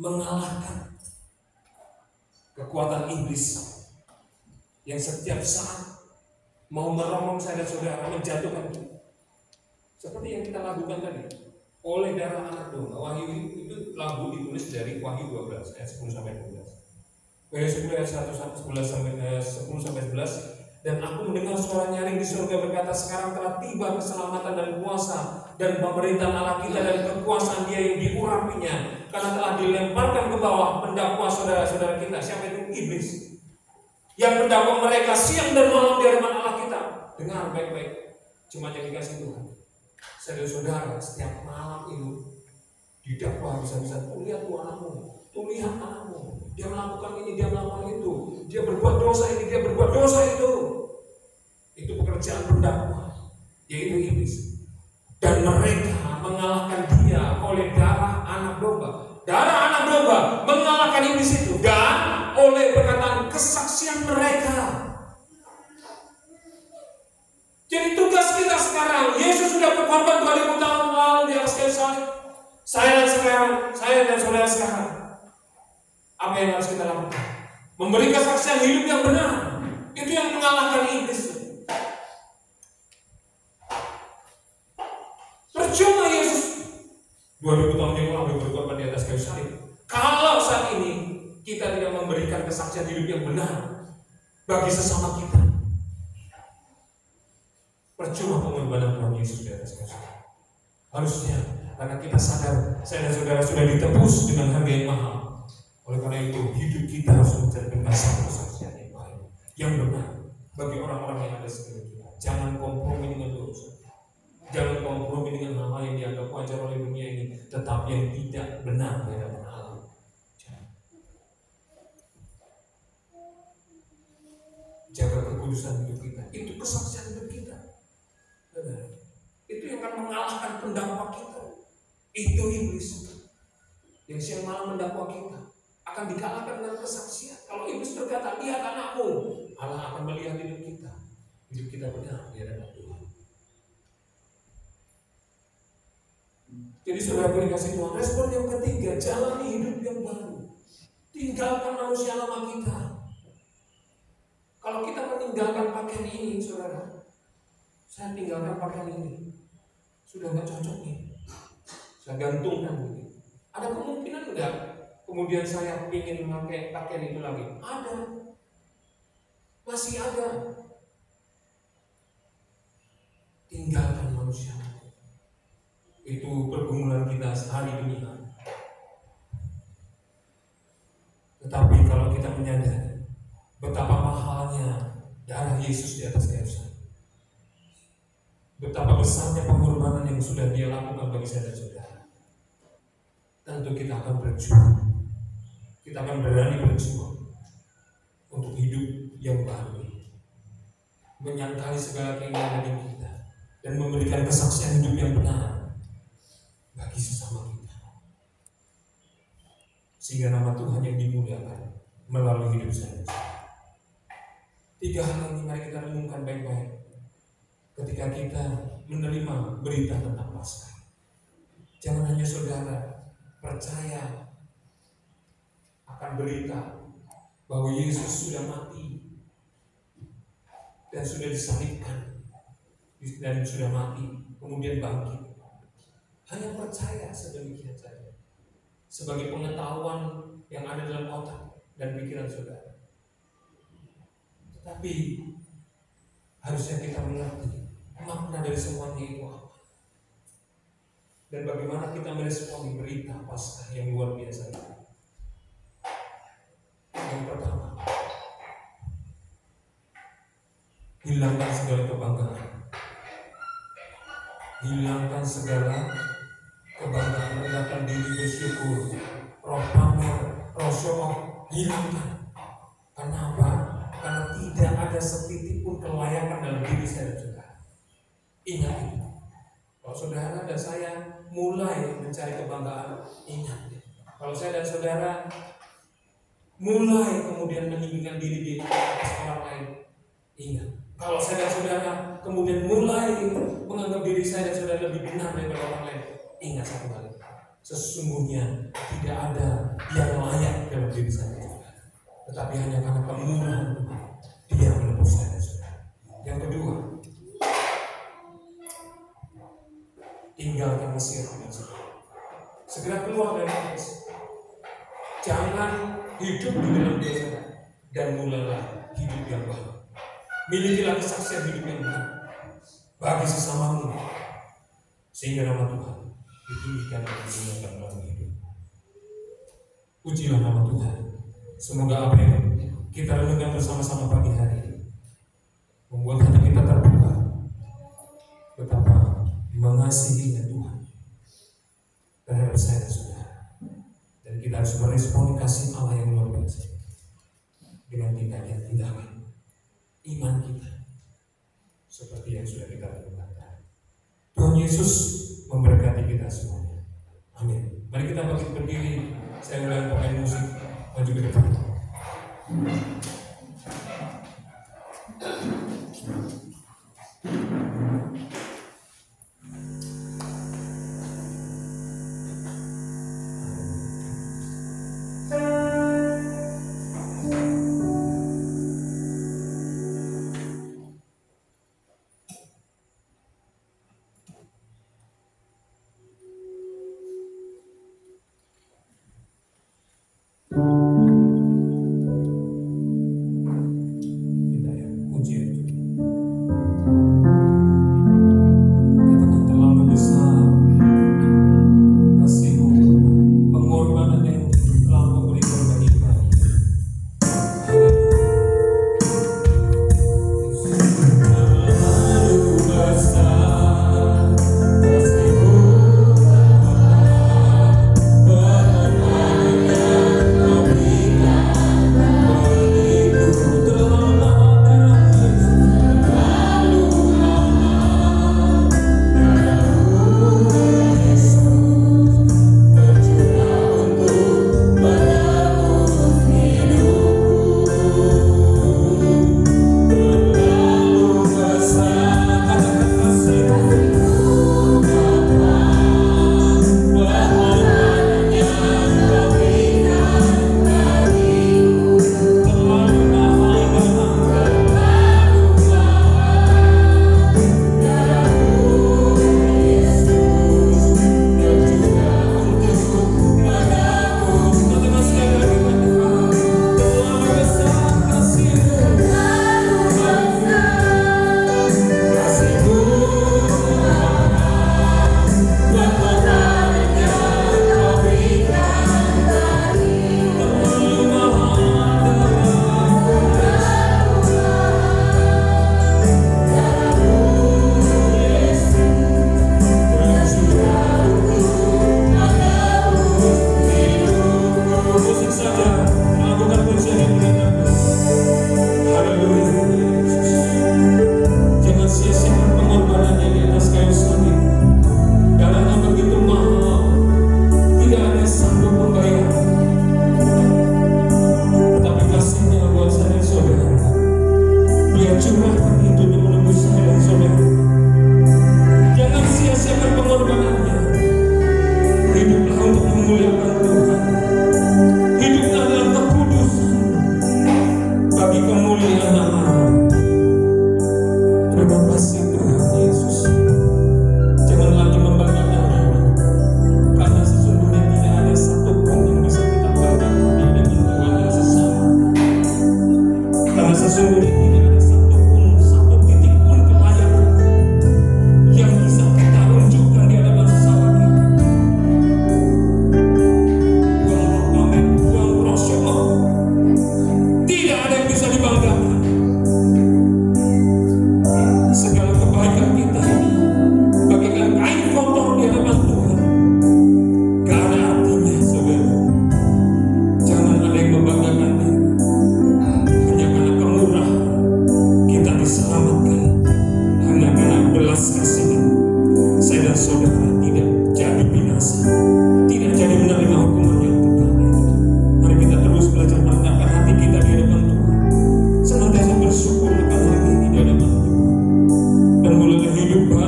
mengalahkan kekuatan iblis yang setiap saat mau merongrong saya dan saudara, menjatuhkan kita. Seperti yang kita lakukan tadi, oleh darah anak domba. Wahyu itu lagu ditulis dari Wahyu 12 ayat 10 sampai 12. Wahyu 10 ayat 11 sampai 11. Dan aku mendengar suara nyaring di surga berkata, sekarang telah tiba keselamatan dan kuasa dan pemerintahan Allah kita dan kekuasaan Dia yang diurapinya, karena telah dilemparkan ke bawah pendakwa saudara-saudara kita. Siapa itu? Iblis, yang mendakwa mereka siang dan malam di hadapan Allah kita. Dengar baik-baik, cuma yang dikasih Tuhan. Saudara-saudara, setiap malam itu didakwa bisa-bisa. Tuh lihat tuh anakmu, tuh lihat anakmu, dia melakukan ini, dia melakukan itu, dia berbuat dosa ini, dia berbuat dosa itu. Itu pekerjaan pendakwa, yaitu iblis. Dan mereka mengalahkan dia oleh darah anak domba. Darah anak domba mengalahkan iblis itu, dan oleh perkataan kesaksian mereka. Jadi tugas kita sekarang, Yesus sudah berkorban 2000 tahun lalu di atas kayu salib. Saya dan saudara sekarang, apa yang harus kita lakukan? Memberi kesaksian hidup yang benar. Itu yang mengalahkan iblis. Percuma Yesus 2000 tahun yang lalu berkorban di atas kayu salib, kalau saat ini kita tidak memberikan kesaksian hidup yang benar bagi sesama kita. Percuma pengorbanan Tuhan Yesus di atas kayu salib. Harusnya karena kita sadar saya dan saudara sudah ditebus dengan harga yang mahal. Oleh karena itu hidup kita harus mencerminkan satu kesaksian yang baik, yang benar bagi orang-orang yang ada sekitar kita. Jangan kompromi dengan dosa. Jangan kompromi dengan hal yang dianggap wajar oleh dunia ini, tetapi yang tidak benar di hadapan Allah. Jaga kekudusan hidup kita. Itu kesaksian hidup kita. Benar. Itu yang akan mengalahkan pendakwa kita. Itu iblis yang siang malam mendakwa kita akan dikalahkan dengan kesaksian. Kalau iblis berkata, lihat anakmu, Allah akan melihat hidup kita. Hidup kita benar di hadapan Tuhan. Jadi saudara kasih Tuhan, respon yang ketiga, jalani hidup yang baru. Tinggalkan manusia lama kita. Kalau kita meninggalkan pakaian ini, saudara, saya tinggalkan pakaian ini, sudah nggak cocok nih, saya gantungkan ini. Ada kemungkinan enggak kemudian saya ingin memakai pakaian itu lagi? Ada, masih ada. Tinggalkan manusia. Itu pergumulan kita sehari demi hari. Tetapi kalau kita menyadari betapa mahalnya darah Yesus di atas kayu salib, betapa besarnya pengorbanan yang sudah Dia lakukan bagi saya dan saudara, tentu kita akan berjuang. Kita akan berani berjuang untuk hidup yang baru, menyangkali segala keinginan diri kita, dan memberikan kesaksian hidup yang benar bagi sesama kita, sehingga nama Tuhan yang dimuliakan melalui hidup saya. 3 hal ini mari kita renungkan baik-baik ketika kita menerima berita tentang Paskah. Jangan hanya saudara percaya akan berita bahwa Yesus sudah mati dan sudah disalibkan dan sudah mati kemudian bangkit. Hanya percaya sedemikian saja sebagai pengetahuan yang ada dalam otak dan pikiran saudara. Tetapi harusnya kita mengerti makna dari semuanya itu apa. Dan bagaimana kita meresponi berita Paskah yang luar biasa itu. Yang pertama, hilangkan segala kebanggaan. Hilangkan segala kebanggaan, rendahkan diri, bersyukur, roh pamer, roh show off, hilangkan. Kenapa? Karena tidak ada setitik pun kelayakan dalam diri saya dan saudara. Ingat itu. Kalau saudara dan saya mulai mencari kebanggaan, ingat. Kalau saya dan saudara mulai kemudian meninggikan diri di atas orang lain, ingat. Kalau saya dan saudara kemudian mulai menganggap diri saya dan saudara lebih benar daripada orang lain, ingat satu hal. Sesungguhnya tidak ada yang layak dalam diri saya dan saudara, tetapi hanya karena kemurahan Tuhan Dia menebus saya dan saudara. Yang kedua, tinggalkan Mesir dan saudara. Segera keluar dari Mesir. Jangan hidup di dalam dosa dan mulailah hidup yang baru. Milikilah kesaksian hidup yang benar bagi sesamamu, sehingga nama Tuhan ditinggikan dan dimuliakan dalam hidup. Pujilah nama Tuhan. Semoga apa yang kita renungkan bersama-sama pagi hari ini membuat hati kita terbuka betapa mengasihinya Tuhan terhadap saya dan saudara. Dan kita harus meresponi kasih Allah yang luar biasa dengan tindakan iman kita seperti yang sudah kita lakukan. Tuhan Yesus memberkati kita semuanya. Amin. Mari kita berdiri. Saya ulang pemain musik maju ke depan.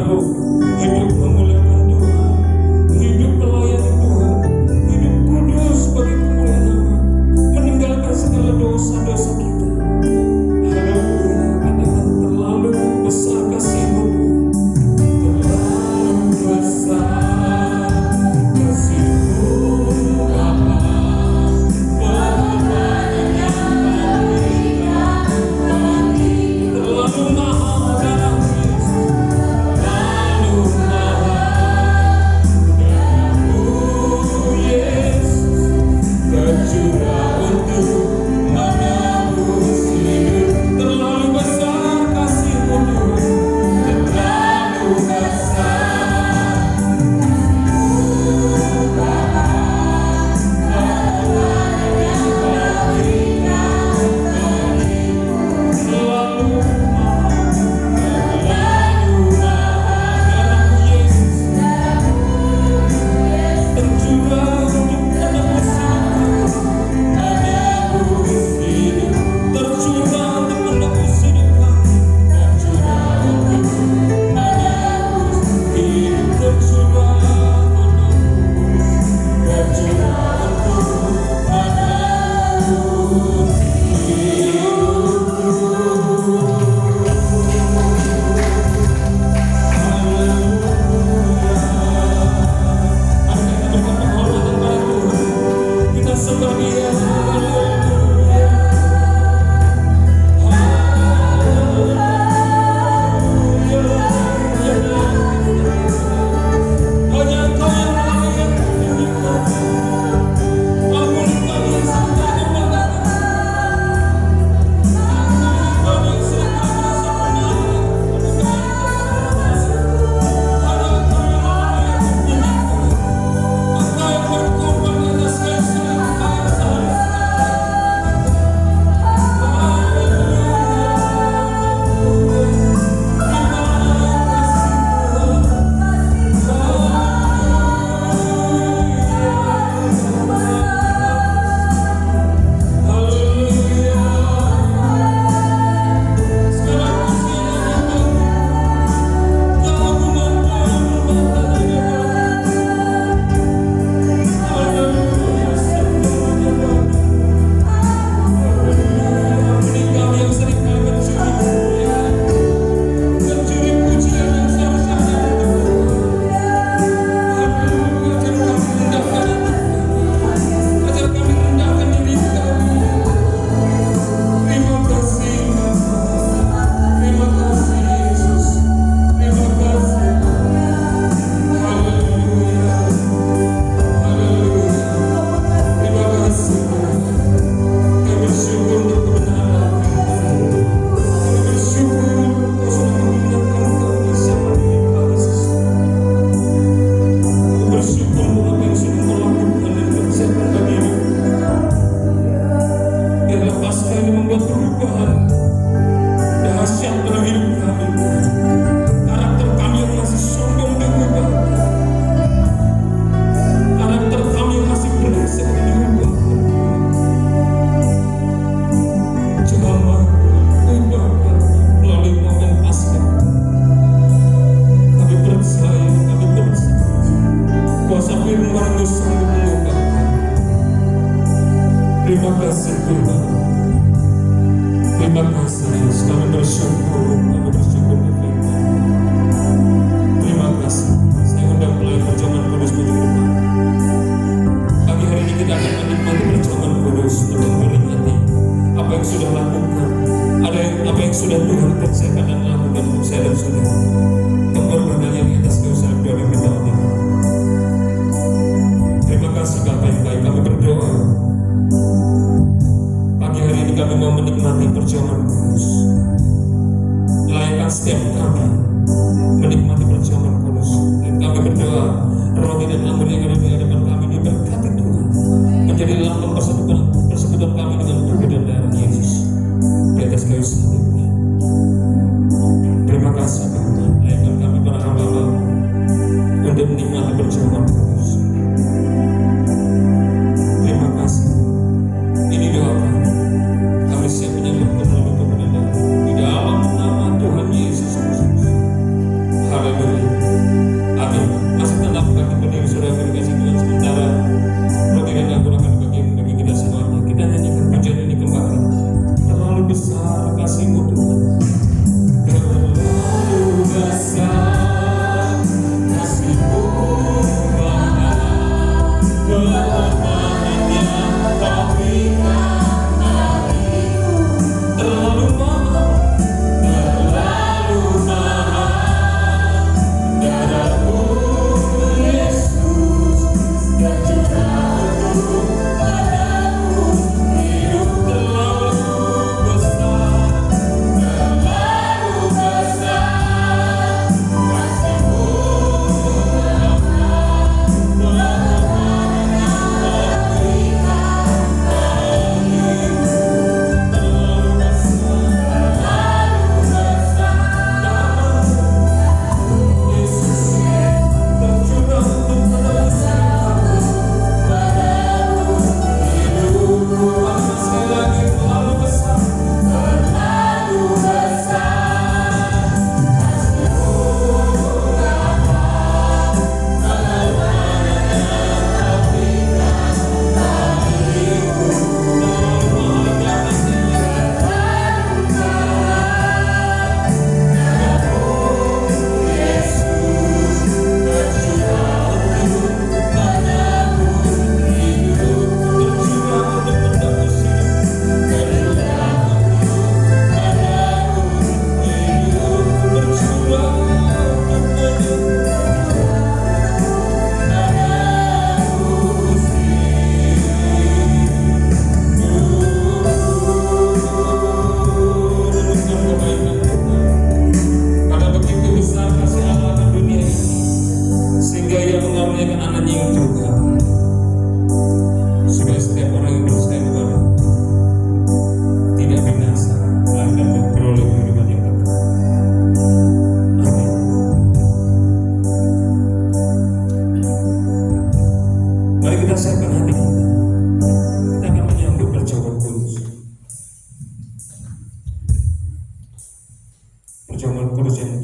roh, hidup memuliakan Tuhan, hidup melayani Tuhan, hidup kudus bagi kemuliaan nama, meninggalkan segala dosa-dosa kita. Haleluya, karena terlalu besar kasih-Mu, terlalu besar kasih-Mu Bapa, pengorbanan yang Kau berikan bagi, terlalu mahal darah Yesus, terlalu mahal darah-Mu Yesus, tercurah untuk menebus hidup. Terlalu besar kasih-Mu Tuhan, terlalu besar pengorbanan yang Kau berikan bagi, terlalu mahal darah-Mu Yesus, tercurah untuk menebus hidup kami, menebus hidup, tercurah untuk menebus hidup kami, tercurah untuk menebus hidup, tercurah untuk kita sembah Dia. Hanya Engkau yang layak dipujikan. Ampuni kami yang sudah membanggakan, kami yang sering merasa benar. Hanya Engkau yang layak dipujikan. Engkau yang berkorban di atas kayu salib bagi saya. Terima kasih Tuhan. Terima kasih Yesus. Kami bersyukur Tuhan. Terima kasih. Saya undang mulai perjamuan kudus menuju ke depan. Pagi hari ini kita akan menikmati perjamuan kudus untuk memperingati apa yang sudah lakukan, apa yang sudah Tuhan kerjakan dan lakukan untuk saya dan saudara. Pengorbanan yang di atas kayu salib 2000 tahun ini. Terima kasih Bapa yang baik. Kami berdoa. Pagi hari ini kami mau menikmati perjamuan kudus. Layakkan setiap kami menikmati perjamuan kudus. Dan kami berdoa, roti dan anggur yang ada di hadapan kami diberkati Tuhan, menjadi lambang persekutuan kami dengan tubuh dan darah Yesus di atas kayu salibnya. Terima kasih Tuhan. Layakkan kami para hamba untuk menikmati perjamuan kudus. Terima kasih. Ini doa kami. Kami siap menyambut melalui kebenaran di dalam nama Tuhan Yesus Kristus. Haleluya.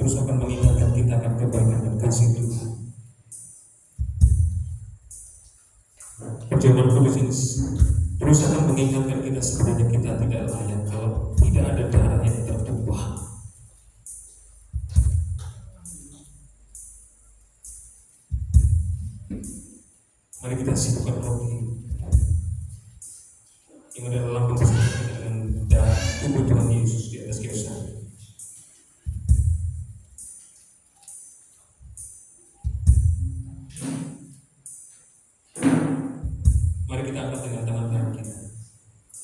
terus akan mengingatkan kita akan kebaikan dan kasih Tuhan. Perjamuan kudus ini terus akan mengingatkan kita sebenarnya kita tidak layak kalau tidak ada darah yang tertumpah. Mari kita sibukkan roti yang adalah lambang persekutuan dengan darah tubuh Tuhan Yesus di atas kayu salib. Mari kita angkat dengan tangan kanan kita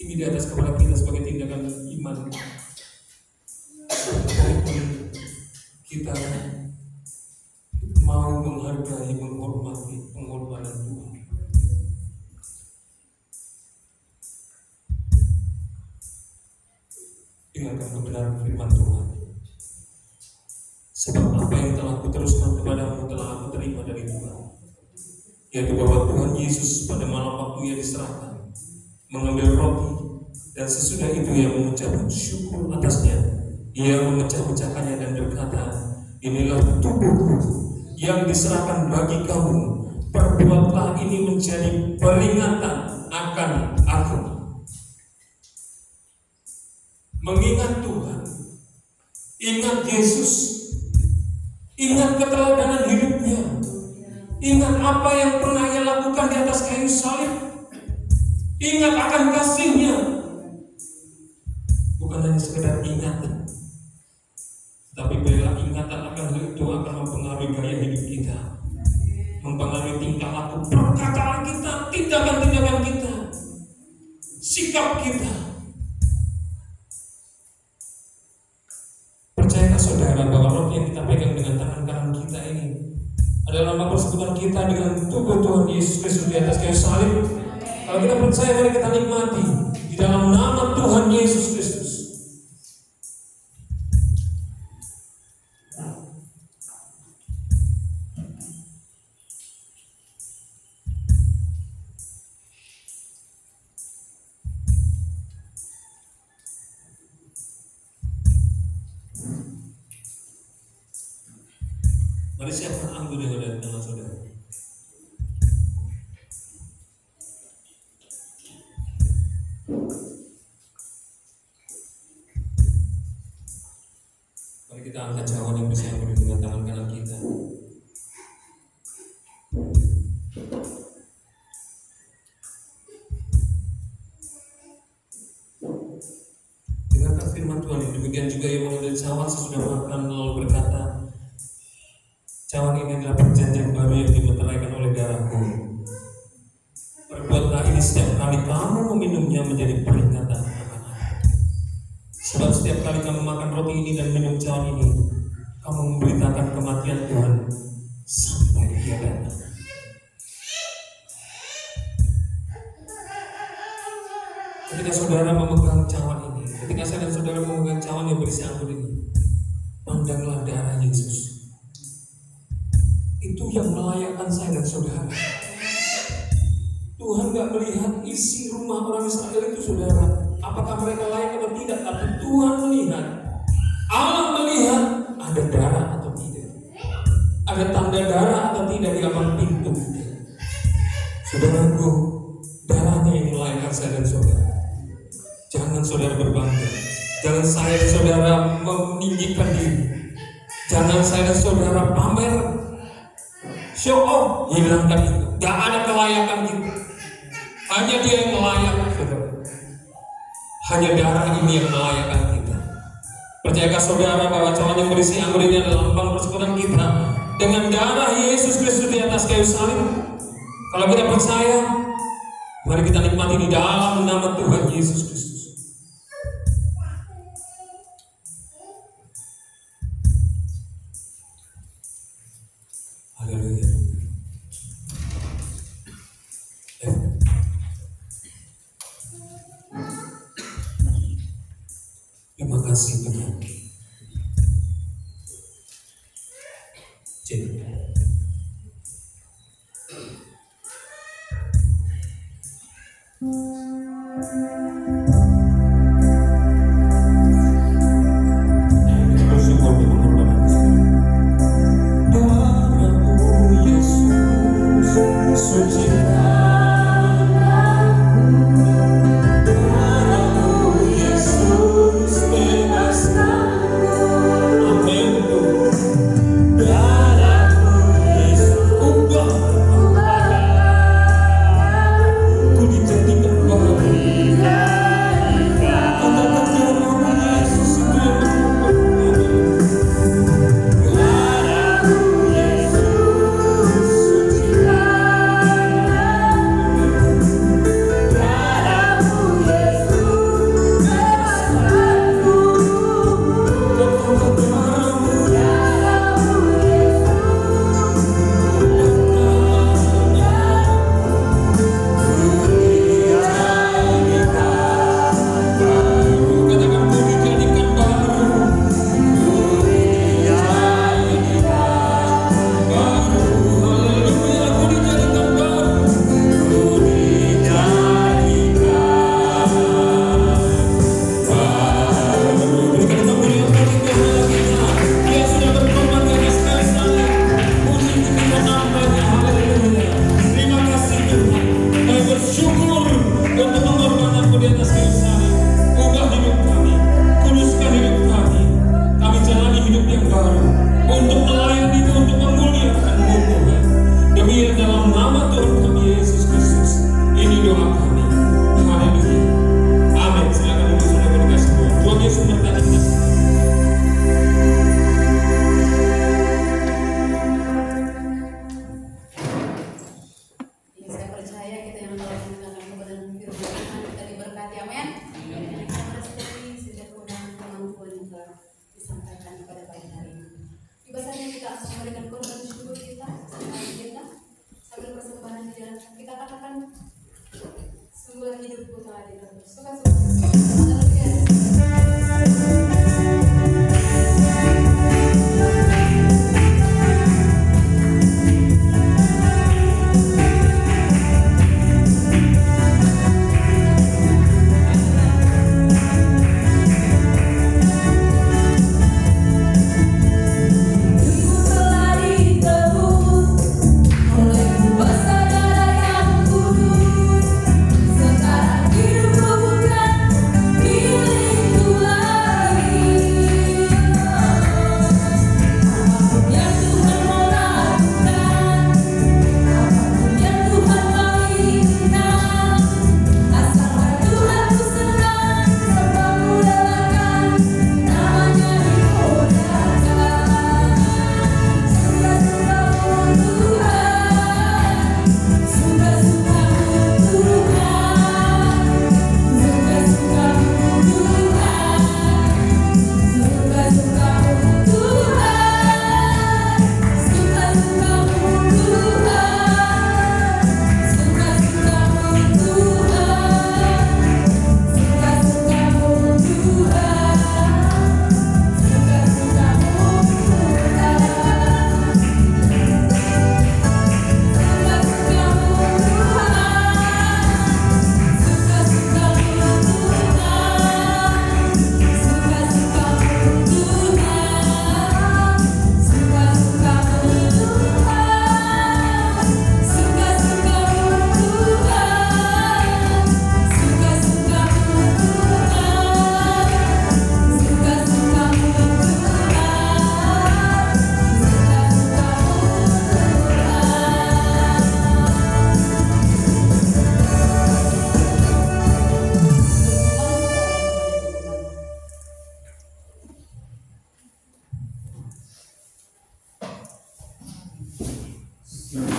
tinggi di atas kepala kita sebagai tindakan iman. Kita mau menghargai, menghormati pengorbanan Tuhan. Dengarkan kebenaran firman Tuhan. Sebab apa yang telah kuteruskan kepadamu telah aku terima dari Tuhan, yaitu bahwa Tuhan Yesus pada malam waktu Ia diserahkan mengambil roti, dan sesudah itu Ia mengucap syukur atasnya. Ia memecah-mecahkannya dan berkata, inilah tubuhku yang diserahkan bagi kamu. Perbuatlah ini menjadi peringatan akan aku. Mengingat Tuhan, ingat Yesus, ingat keteladanan hidupnya, ingat apa yang pernah Ia lakukan di atas kayu salib, ingat akan kasih-Nya. Bukan hanya sekedar ingatan, tapi bila ingatan akan hal itu akan mempengaruhi gaya hidup kita, mempengaruhi tingkah laku, perkataan kita, tindakan-tindakan kita, sikap kita. Percayakah saudara bahwa roti yang kita pegang dengan tangan kanan kita ini adalah lambang persekutuan kita dengan tubuh Tuhan Yesus Kristus di atas kayu salib? Kalau kita percaya, mari kita nikmati di dalam nama Tuhan Yesus Kristus. Mari siapkan anggur yang ada di tangan saudara. Mari kita angkat cawan yang bisa anggur dengan tangan kanan kita. Dengarkan firman Tuhan. Demikian juga yang mengambil cawan sesudah makan lalu berkata, cawan ini adalah perjanjian baru yang dimeteraikan oleh darahku. Perbuatlah ini setiap kali kamu meminumnya menjadi peringatan akan aku. Sebab setiap kali kamu makan roti ini dan minum cawan ini, kamu memberitakan kematian Tuhan sampai Dia datang. Ketika saudara memegang cawan ini, ketika saya dan saudara memegang cawan yang berisi anggur ini, pandanglah darah Yesus. Itu yang melayakkan saya dan saudara. Tuhan gak melihat isi rumah orang Israel itu, saudara, apakah mereka layak atau tidak, tapi Tuhan melihat, Allah melihat ada darah atau tidak, ada tanda darah atau tidak di ambang pintu. Saudaraku, darahnya yang melayakkan saya dan saudara. Jangan saudara berbangga, jangan saya dan saudara meninggikan diri, jangan saya dan saudara pamer, show off, hilangkan itu. Gak ada kelayakan kita. Hanya Dia yang layak, saudara. Hanya darah ini yang melayakkan kita. Percayakah saudara bahwa cawan yang berisi anggur ini adalah lambang persekutuan kita dengan darah Yesus Kristus di atas kayu salib? Kalau kita percaya, mari kita nikmati di dalam nama Tuhan Yesus Kristus. Haleluya. Terima kasih Tuhan. Bersyukur untuk pengorbanan. kita akan memberikan korban syukur kita sambil persembahan di dalam kita katakan sungguh hidupku telah ditebus.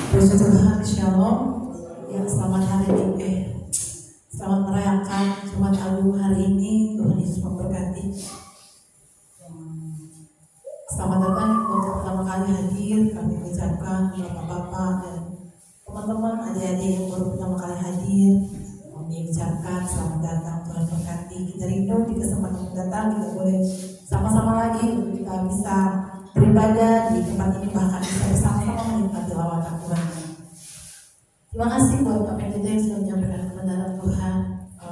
Puji Tuhan, Shalom. Ya, selamat hari ini. Selamat merayakan Jumat Agung hari ini. Tuhan Yesus memberkati. Selamat datang untuk pertama kali hadir. Kami ucapkan bapak-bapak dan teman-teman adik-adik yang baru pertama kali hadir. Kami ucapkan selamat datang. Tuhan berkati. Kita rindu di kesempatan mendatang kita boleh sama-sama lagi untuk kita bisa beribadah di tempat ini, bahkan bisa bersama-sama menikmati lawatan Tuhan. Terima kasih buat Pak PDT yang sudah menyampaikan kebenaran Tuhan.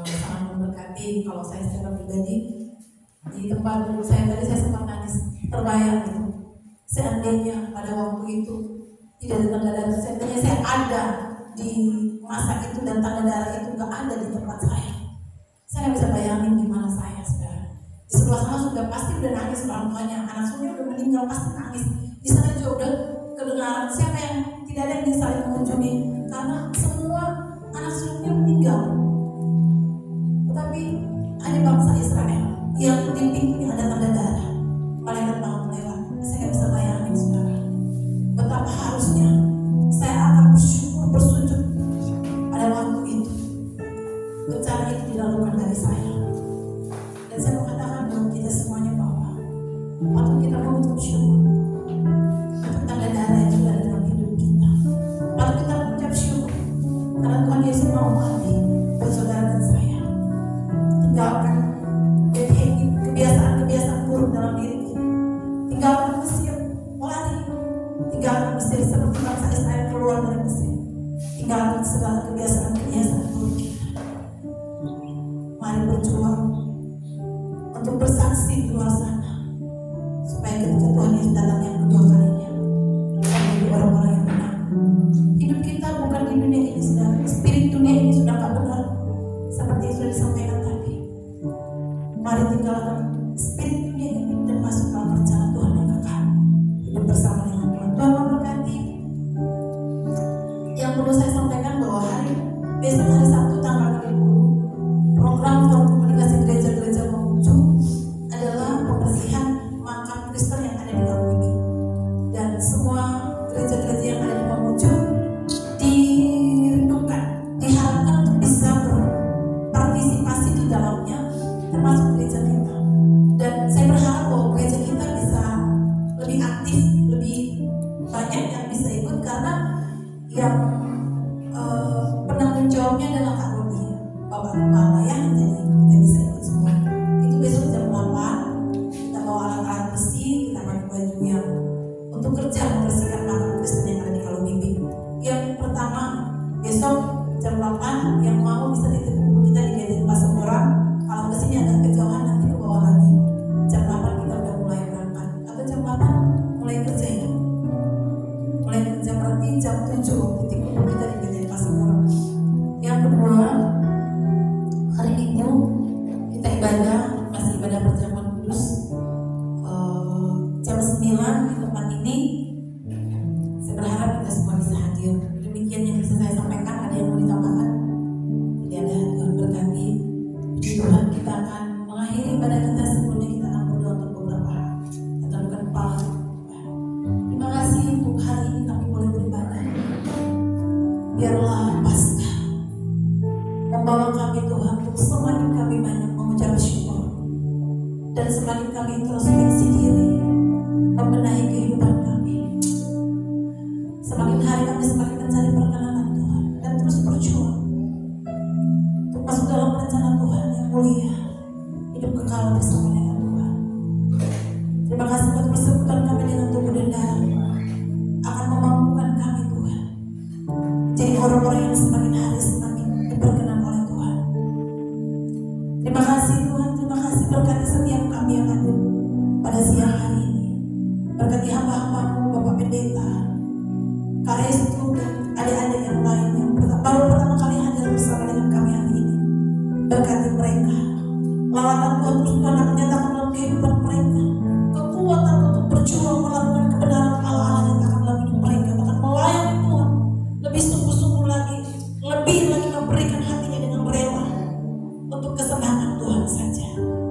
Sangat memberkati. Kalau saya secara pribadi di tempat dulu saya tadi saya sempat nangis, terbayang itu. Seandainya pada waktu itu tidak ada tanda darah, seandainya saya ada di masa itu dan tanda darah itu nggak ada di tempat saya nggak bisa bayangin gimana saya, saudara. Di sebelah sana sudah pasti udah nangis orang tuanya, anak suami udah meninggal pasti nangis. Di sana juga udah kedengaran siapa yang tidak ada yang bisa saling mengunjungi karena semua anak sulungnya meninggal. Tetapi ada bangsa Israel yang di pintunya ada tanda darah, malaikat maut lewat. Saya nggak bisa bayangin, saudara, betapa harusnya saya akan bersyukur bersujud pada waktu itu. Bencana itu dilakukan dari saya. Dan saya mengatakan buat kita semuanya bahwa waktu kita mengucap syukur untuk tanda darah yang ada dalam hidup kita, waktu kita mengucap syukur karena Tuhan Yesus mau mati yang penanggung jawabnya adalah Kak Rodi, Bapak Kepala ya, jadi kita bisa ikut semua. Itu besok jam 8 kita bawa alat-alat besi, kita pakai baju yang untuk kerja membersihkan makam Kristen yang ada di Kalau Bimbing. Yang pertama besok jam 8 yang mau bisa titip buku kita di Gadget Pasar Orang. Kalau kesini agak kejauhan nanti ke bawah lagi. Jam 8 kita udah mulai berangkat. Atau jam 8 mulai kerja ya. Mulai kerja berarti jam 7 titik kumpul kita di Gadget Pasar Orang. Yang kedua, hari Minggu kita ibadah, masih ibadah perjamuan kudus. Jam 9 di tempat ini. Saya berharap kita semua bisa hadir. Demikian yang bisa saya sampaikan. Ada yang mau ditambahkan? Tidak ada. Tuhan berkati. Puji Tuhan, kita akan mengakhiri ibadah kita sebelumnya kita akan berdoa untuk beberapa hal. Kita tundukkan kepala. Terima kasih untuk hari ini kami boleh beribadah. Biarlah Paskah membawa kami Tuhan untuk semakin kami banyak mengucap syukur dan semakin kami introspeksi diri, membenahi kehidupan kami. Semakin hari kami semakin mencari perkenanan Tuhan dan terus berjuang untuk masuk dalam rencana Tuhan yang mulia, hidup kekal bersama dengan Tuhan. Terima kasih buat persekutuan kami dengan tubuh dan darah akan memampukan kami Tuhan jadi orang-orang yang semakin hari semakin diperkenan oleh Tuhan. Terima kasih Tuhan, terima kasih berkati setiap kami yang hadir pada siang hari ini. Berkati hamba-hambamu, Bapak Pendeta, Kak Restu, dan adik-adik yang lain yang baru pertama kali hadir bersama dengan kami hari ini. Berkati mereka, lawatan Tuhan terus Tuhan akan nyatakan dalam kehidupan mereka, kekuatan untuk berjuang melakukan kebenaran Allah yang akan dalam hidup mereka, bahkan melayani Tuhan lebih sungguh-sungguh lagi, lebih lagi memberikan hatinya dengan rela untuk kesenangan Tuhan saja.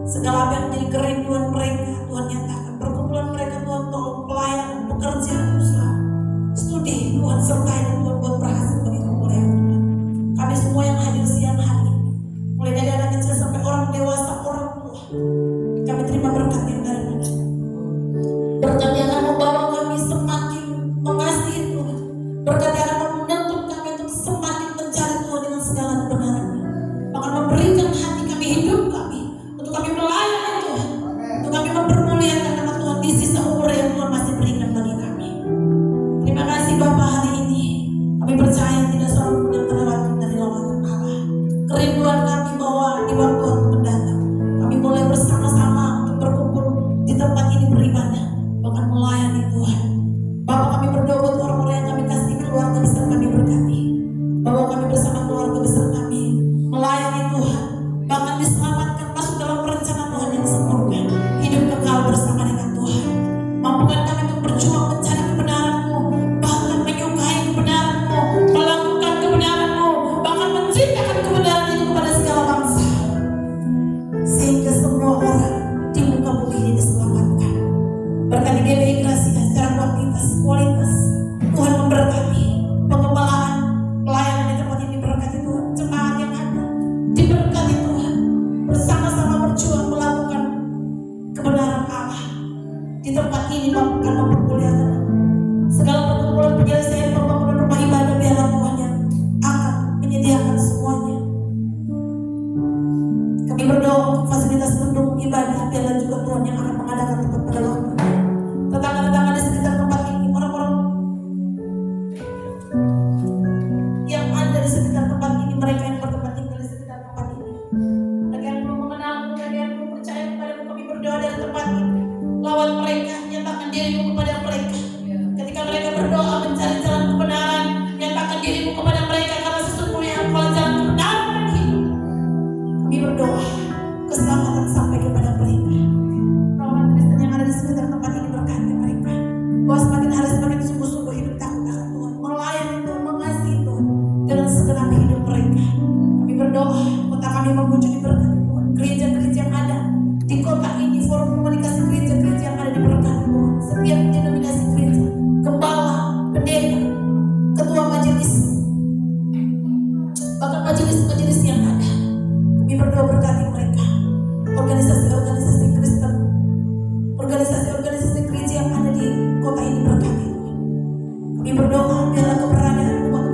Segala apa yang menjadi kerinduan mereka Tuhan nyatakan, perkumpulan mereka Tuhan tolong, pelayanan, pekerjaan, usaha, studi Tuhan sertai dan Tuhan buat berhasil bagi kemuliaan Tuhan. Kami semua yang hadir siang hari ini, mulai dari anak kecil sampai orang dewasa, orang tua, kami terima berkat yang daripada berkat yang akan membawa kami semakin mengasihi Tuhan, berkat yang akan menuntut kami untuk semakin mencari Tuhan dengan segala kebenarannya, akan memberikan hati kami, hidup kami untuk kami melayani Tuhan, untuk kami mempermuliakan nama Tuhan di sisa umur yang Tuhan masih berikan bagi kami. Terima kasih Bapak, hari ini kami percaya tidak seorang pun yang terlewatkan dari lawatan Allah. Kerinduan kami bahwa di waktu-waktu mendatang kami mulai bersama-sama untuk berkumpul di tempat ini beribadah, bahkan melayani Tuhan. Bapak, kami berdoa buat orang-orang yang kami kasih, keluarga besar kami berkati, bahwa kami bersama keluarga besar kami melayani Tuhan, bahkan diselamatkan masuk dalam rencana Tuhan yang sempurna, hidup kekal bersama dengan Tuhan. Mampukan kami untuk berjuang mencari kebenaran-Mu, bahkan menyukai kebenaran-Mu, melakukan kebenaran-Mu, bahkan menciptakan kebenaran itu kepada segala bangsa, sehingga semua orang di muka bumi ini diselamatkan. Berkati GBI Gracia secara kualitas Tuhan memberkati pengembalaan pelayanan di tempat ini, berkati Tuhan jemaat yang ada, diberkati Tuhan, bersama-sama berjuang melakukan kebenaran Allah di tempat ini, mampukan mempermuliakan segala perkumpulan penyelesaian pembangunan rumah ibadah, biarlah Tuhan yang akan menyediakan semuanya. Kami berdoa untuk fasilitas pendukung ibadah, biarlah juga Tuhan yang akan mengadakan tempat pada waktu. Tetangga-tetangga di sekitar tempat ini, orang-orang yang ada di sekitar tempat ini, mereka yang bertempat tinggal di sekitar tempat ini, mereka yang belum mengenal, mereka yang belum percaya kepada-Mu, kami berdoa dari tempat ini. Lawan mereka, nyatakan diri-Mu kepada mereka. Ketika mereka berdoa mencari jalan kebenaran, nyatakan diri-Mu kepada mereka, karena sesungguhnya Engkau jalan kebenaran dan hidup. Kami berdoa keselamatan sampai kepada mereka. Orang Kristen yang ada di sekitar tempat ini, berkati mereka, bahwa semakin hari semakin sungguh-sungguh hidup takut akan Tuhan, melayani Tuhan, mengasihi Tuhan dengan segenap hidup mereka. Kami berdoa kota kami memuji diberkati Tuhan, gereja-gereja yang ada di kota ini, forum komunikasi gereja-gereja yang ada diberkati Tuhan, setiap denominasi gereja, gembala, pendeta, ketua majelis, bahkan majelis-majelis yang ada. Kami berdoa berkati mereka, organisasi-organisasi Kristen, organisasi-organisasi gereja yang ada di kota ini, berkati Tuhan. Kami berdoa biarlah keberadaan umat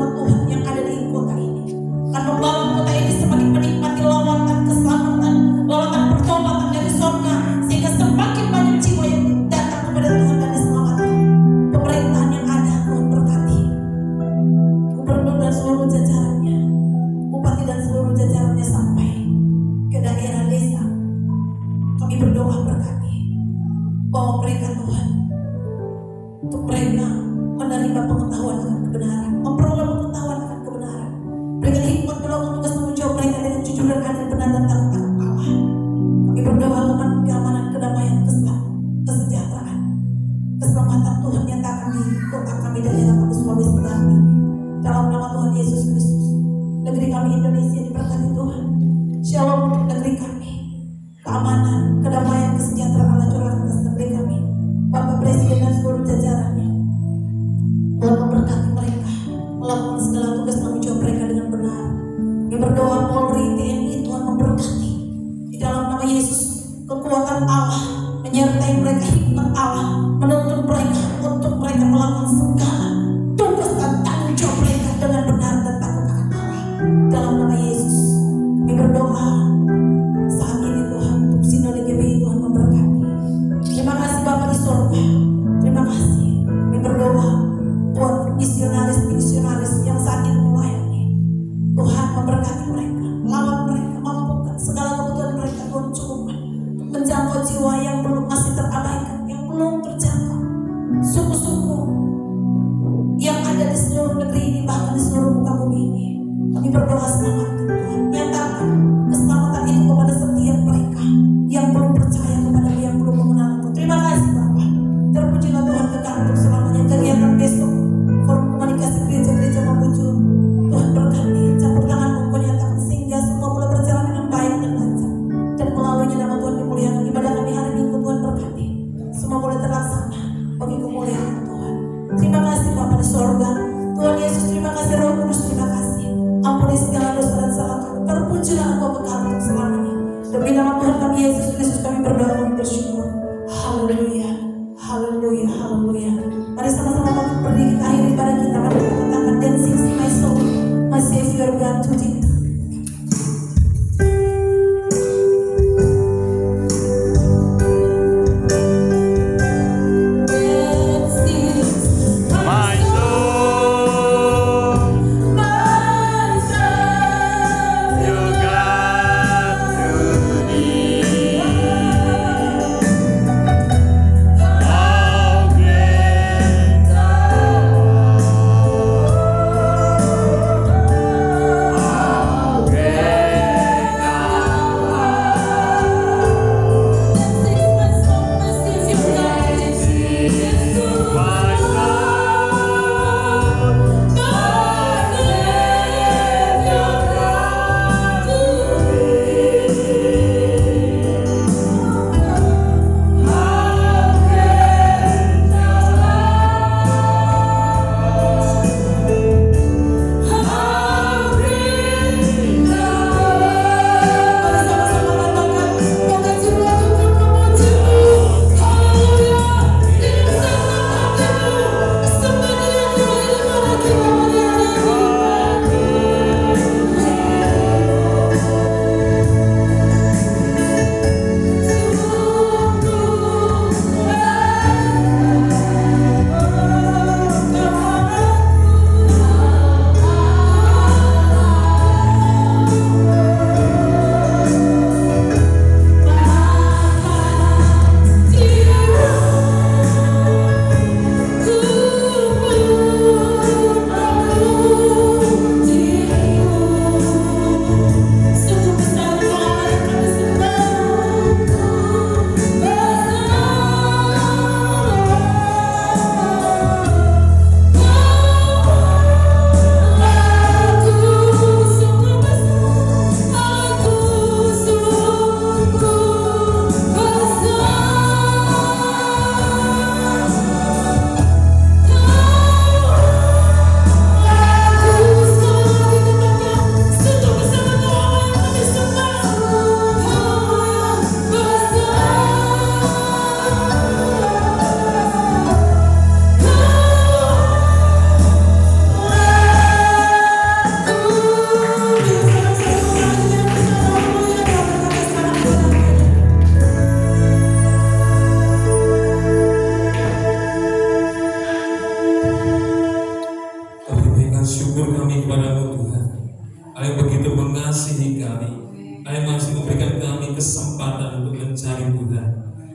mereka menerima pengetahuan akan kebenaran, memperoleh pengetahuan akan kebenaran. Berikan hikmat melakukan tugas tanggung jawab mereka dengan jujur dan adil, benar dan takut akan Allah. Kami berdoa keamanan, kedamaian, kesejahteraan, keselamatan Tuhan nyatakan di kota kami dan daerah kami Sulawesi Selatan ini. Dalam nama Tuhan Yesus Kristus, negeri kami Indonesia diberkati Tuhan. Shalom untuk negeri kami. Keamanan, kedamaian, kesejahteraan Allah curahkan atas negeri kami. Bapak Presiden dan seluruh jajarannya, Tuhan memberkati mereka, melakukan segala tugas tanggung jawab mereka dengan benar. Kami berdoa Polri, TNI, Tuhan memberkati. Di dalam nama Yesus, kekuatan Allah menyertai mereka, hikmat Allah menuntun mereka untuk mereka melakukan segala tugas dan tanggung jawab mereka dengan benar dan takut akan Allah. Dalam nama Yesus, kami berdoa saat ini Tuhan untuk Sinode GBI, Tuhan memberkati. Terima kasih Bapak di surga. Terima kasih. Kami berdoa buat misionaris yang saat ini melayani. Tuhan memberkati mereka, lawan mereka, mampukan segala kebutuhan mereka. Tuhan cukupkan untuk menjangkau jiwa yang belum masih terabaikan, yang belum terjangkau. Suku-suku yang ada di seluruh negeri ini, bahkan di seluruh muka bumi ini. Kami berdoa selamatkan Tuhan. Nyatakan keselamatan itu kepada setiap mereka yang belum percaya kepada Dia, yang belum mengenal Engkau. Terima kasih Bapak. Terpujilah Tuhan kekal untuk selamanya. Kegiatan besok forum komunikasi gereja-gereja Mamuju, Tuhan berkati, campur tangan Engkau nyatakan sehingga semua boleh berjalan dengan baik dan lancar, dan melaluinya nama Tuhan dimuliakan. Ibadah kami hari Minggu Tuhan berkati, semua boleh terlaksana bagi kemuliaan Tuhan. Terima kasih Bapa di sorga, Tuhan Yesus. Terima kasih Roh Kudus. Terima kasih. Ampuni segala dosa dan salah kami. Terpujilah Engkau kekal untuk selamanya. Demi nama Tuhan kami Yesus Kristus kami berdoa dan bersyukur. Haleluya, haleluya, haleluya. Mari sama-sama kami berdiri, kita akhiri ibadah kita. Mari kita katakan, dancing to my soul, my Savior God to thee.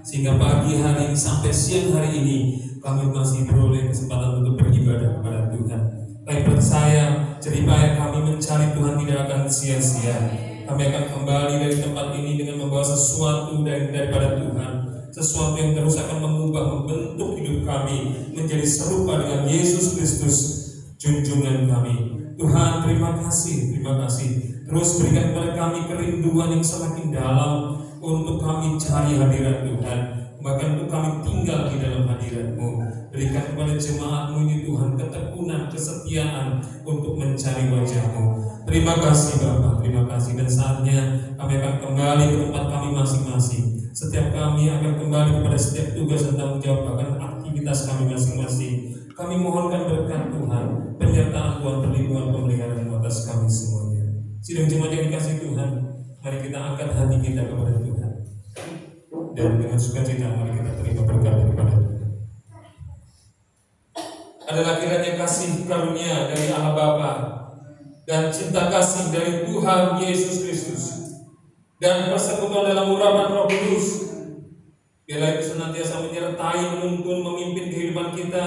Sehingga pagi hari sampai siang hari ini kami masih beroleh kesempatan untuk beribadah kepada Tuhan. Kami percaya jeripaya kami mencari Tuhan tidak akan sia-sia. Kami akan kembali dari tempat ini dengan membawa sesuatu daripada Tuhan, sesuatu yang terus akan mengubah, membentuk hidup kami menjadi serupa dengan Yesus Kristus, junjungan kami. Tuhan, terima kasih. Terus berikan kepada kami kerinduan yang semakin dalam untuk kami cari hadirat Tuhan, bahkan untuk kami tinggal di dalam hadirat-Mu. Berikan kepada jemaat-Mu ini Tuhan ketekunan, kesetiaan untuk mencari wajah-Mu. Terima kasih Bapa, terima kasih. Dan saatnya kami akan kembali ke tempat kami masing-masing. Setiap kami akan kembali kepada setiap tugas dan tanggung jawab, bahkan aktivitas kami masing-masing. Kami mohonkan berkat Tuhan, penyertaan Tuhan, perlindungan, pemeliharaan atas kami semuanya. Sidang jemaat yang dikasihi Tuhan, mari kita angkat hati kita kepada Tuhan, dan dengan sukacita mari kita terima berkat daripada Tuhan. Adalah kiranya kasih karunia dari Allah Bapa dan cinta kasih dari Tuhan Yesus Kristus dan persekutuan dalam urapan Roh Kudus biarlah itu senantiasa menyertai, menuntun, memimpin kehidupan kita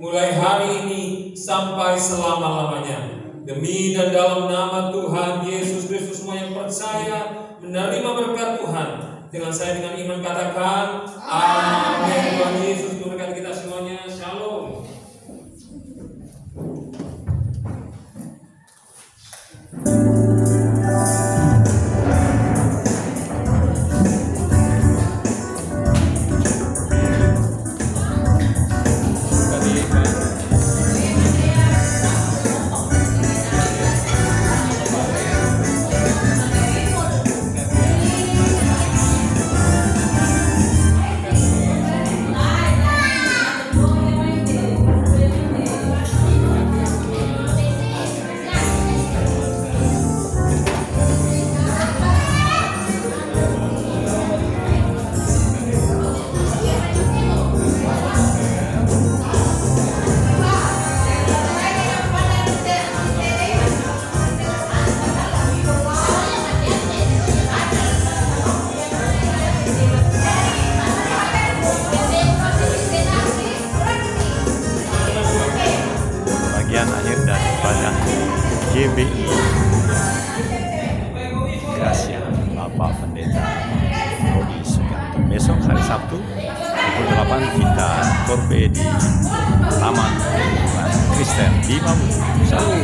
mulai hari ini sampai selama-lamanya. Demi dan dalam nama Tuhan Yesus Kristus, semua yang percaya menerima berkat Tuhan dengan saya dengan iman katakan amin. Tuhan Yesus memberkati kita semuanya. Shalom. Akhir daripada GBI Gracia Bapak Pendeta Rodi Suganto. Besok hari Sabtu pukul 8 kita korbe di Taman Kristen di Mamuju. Salam.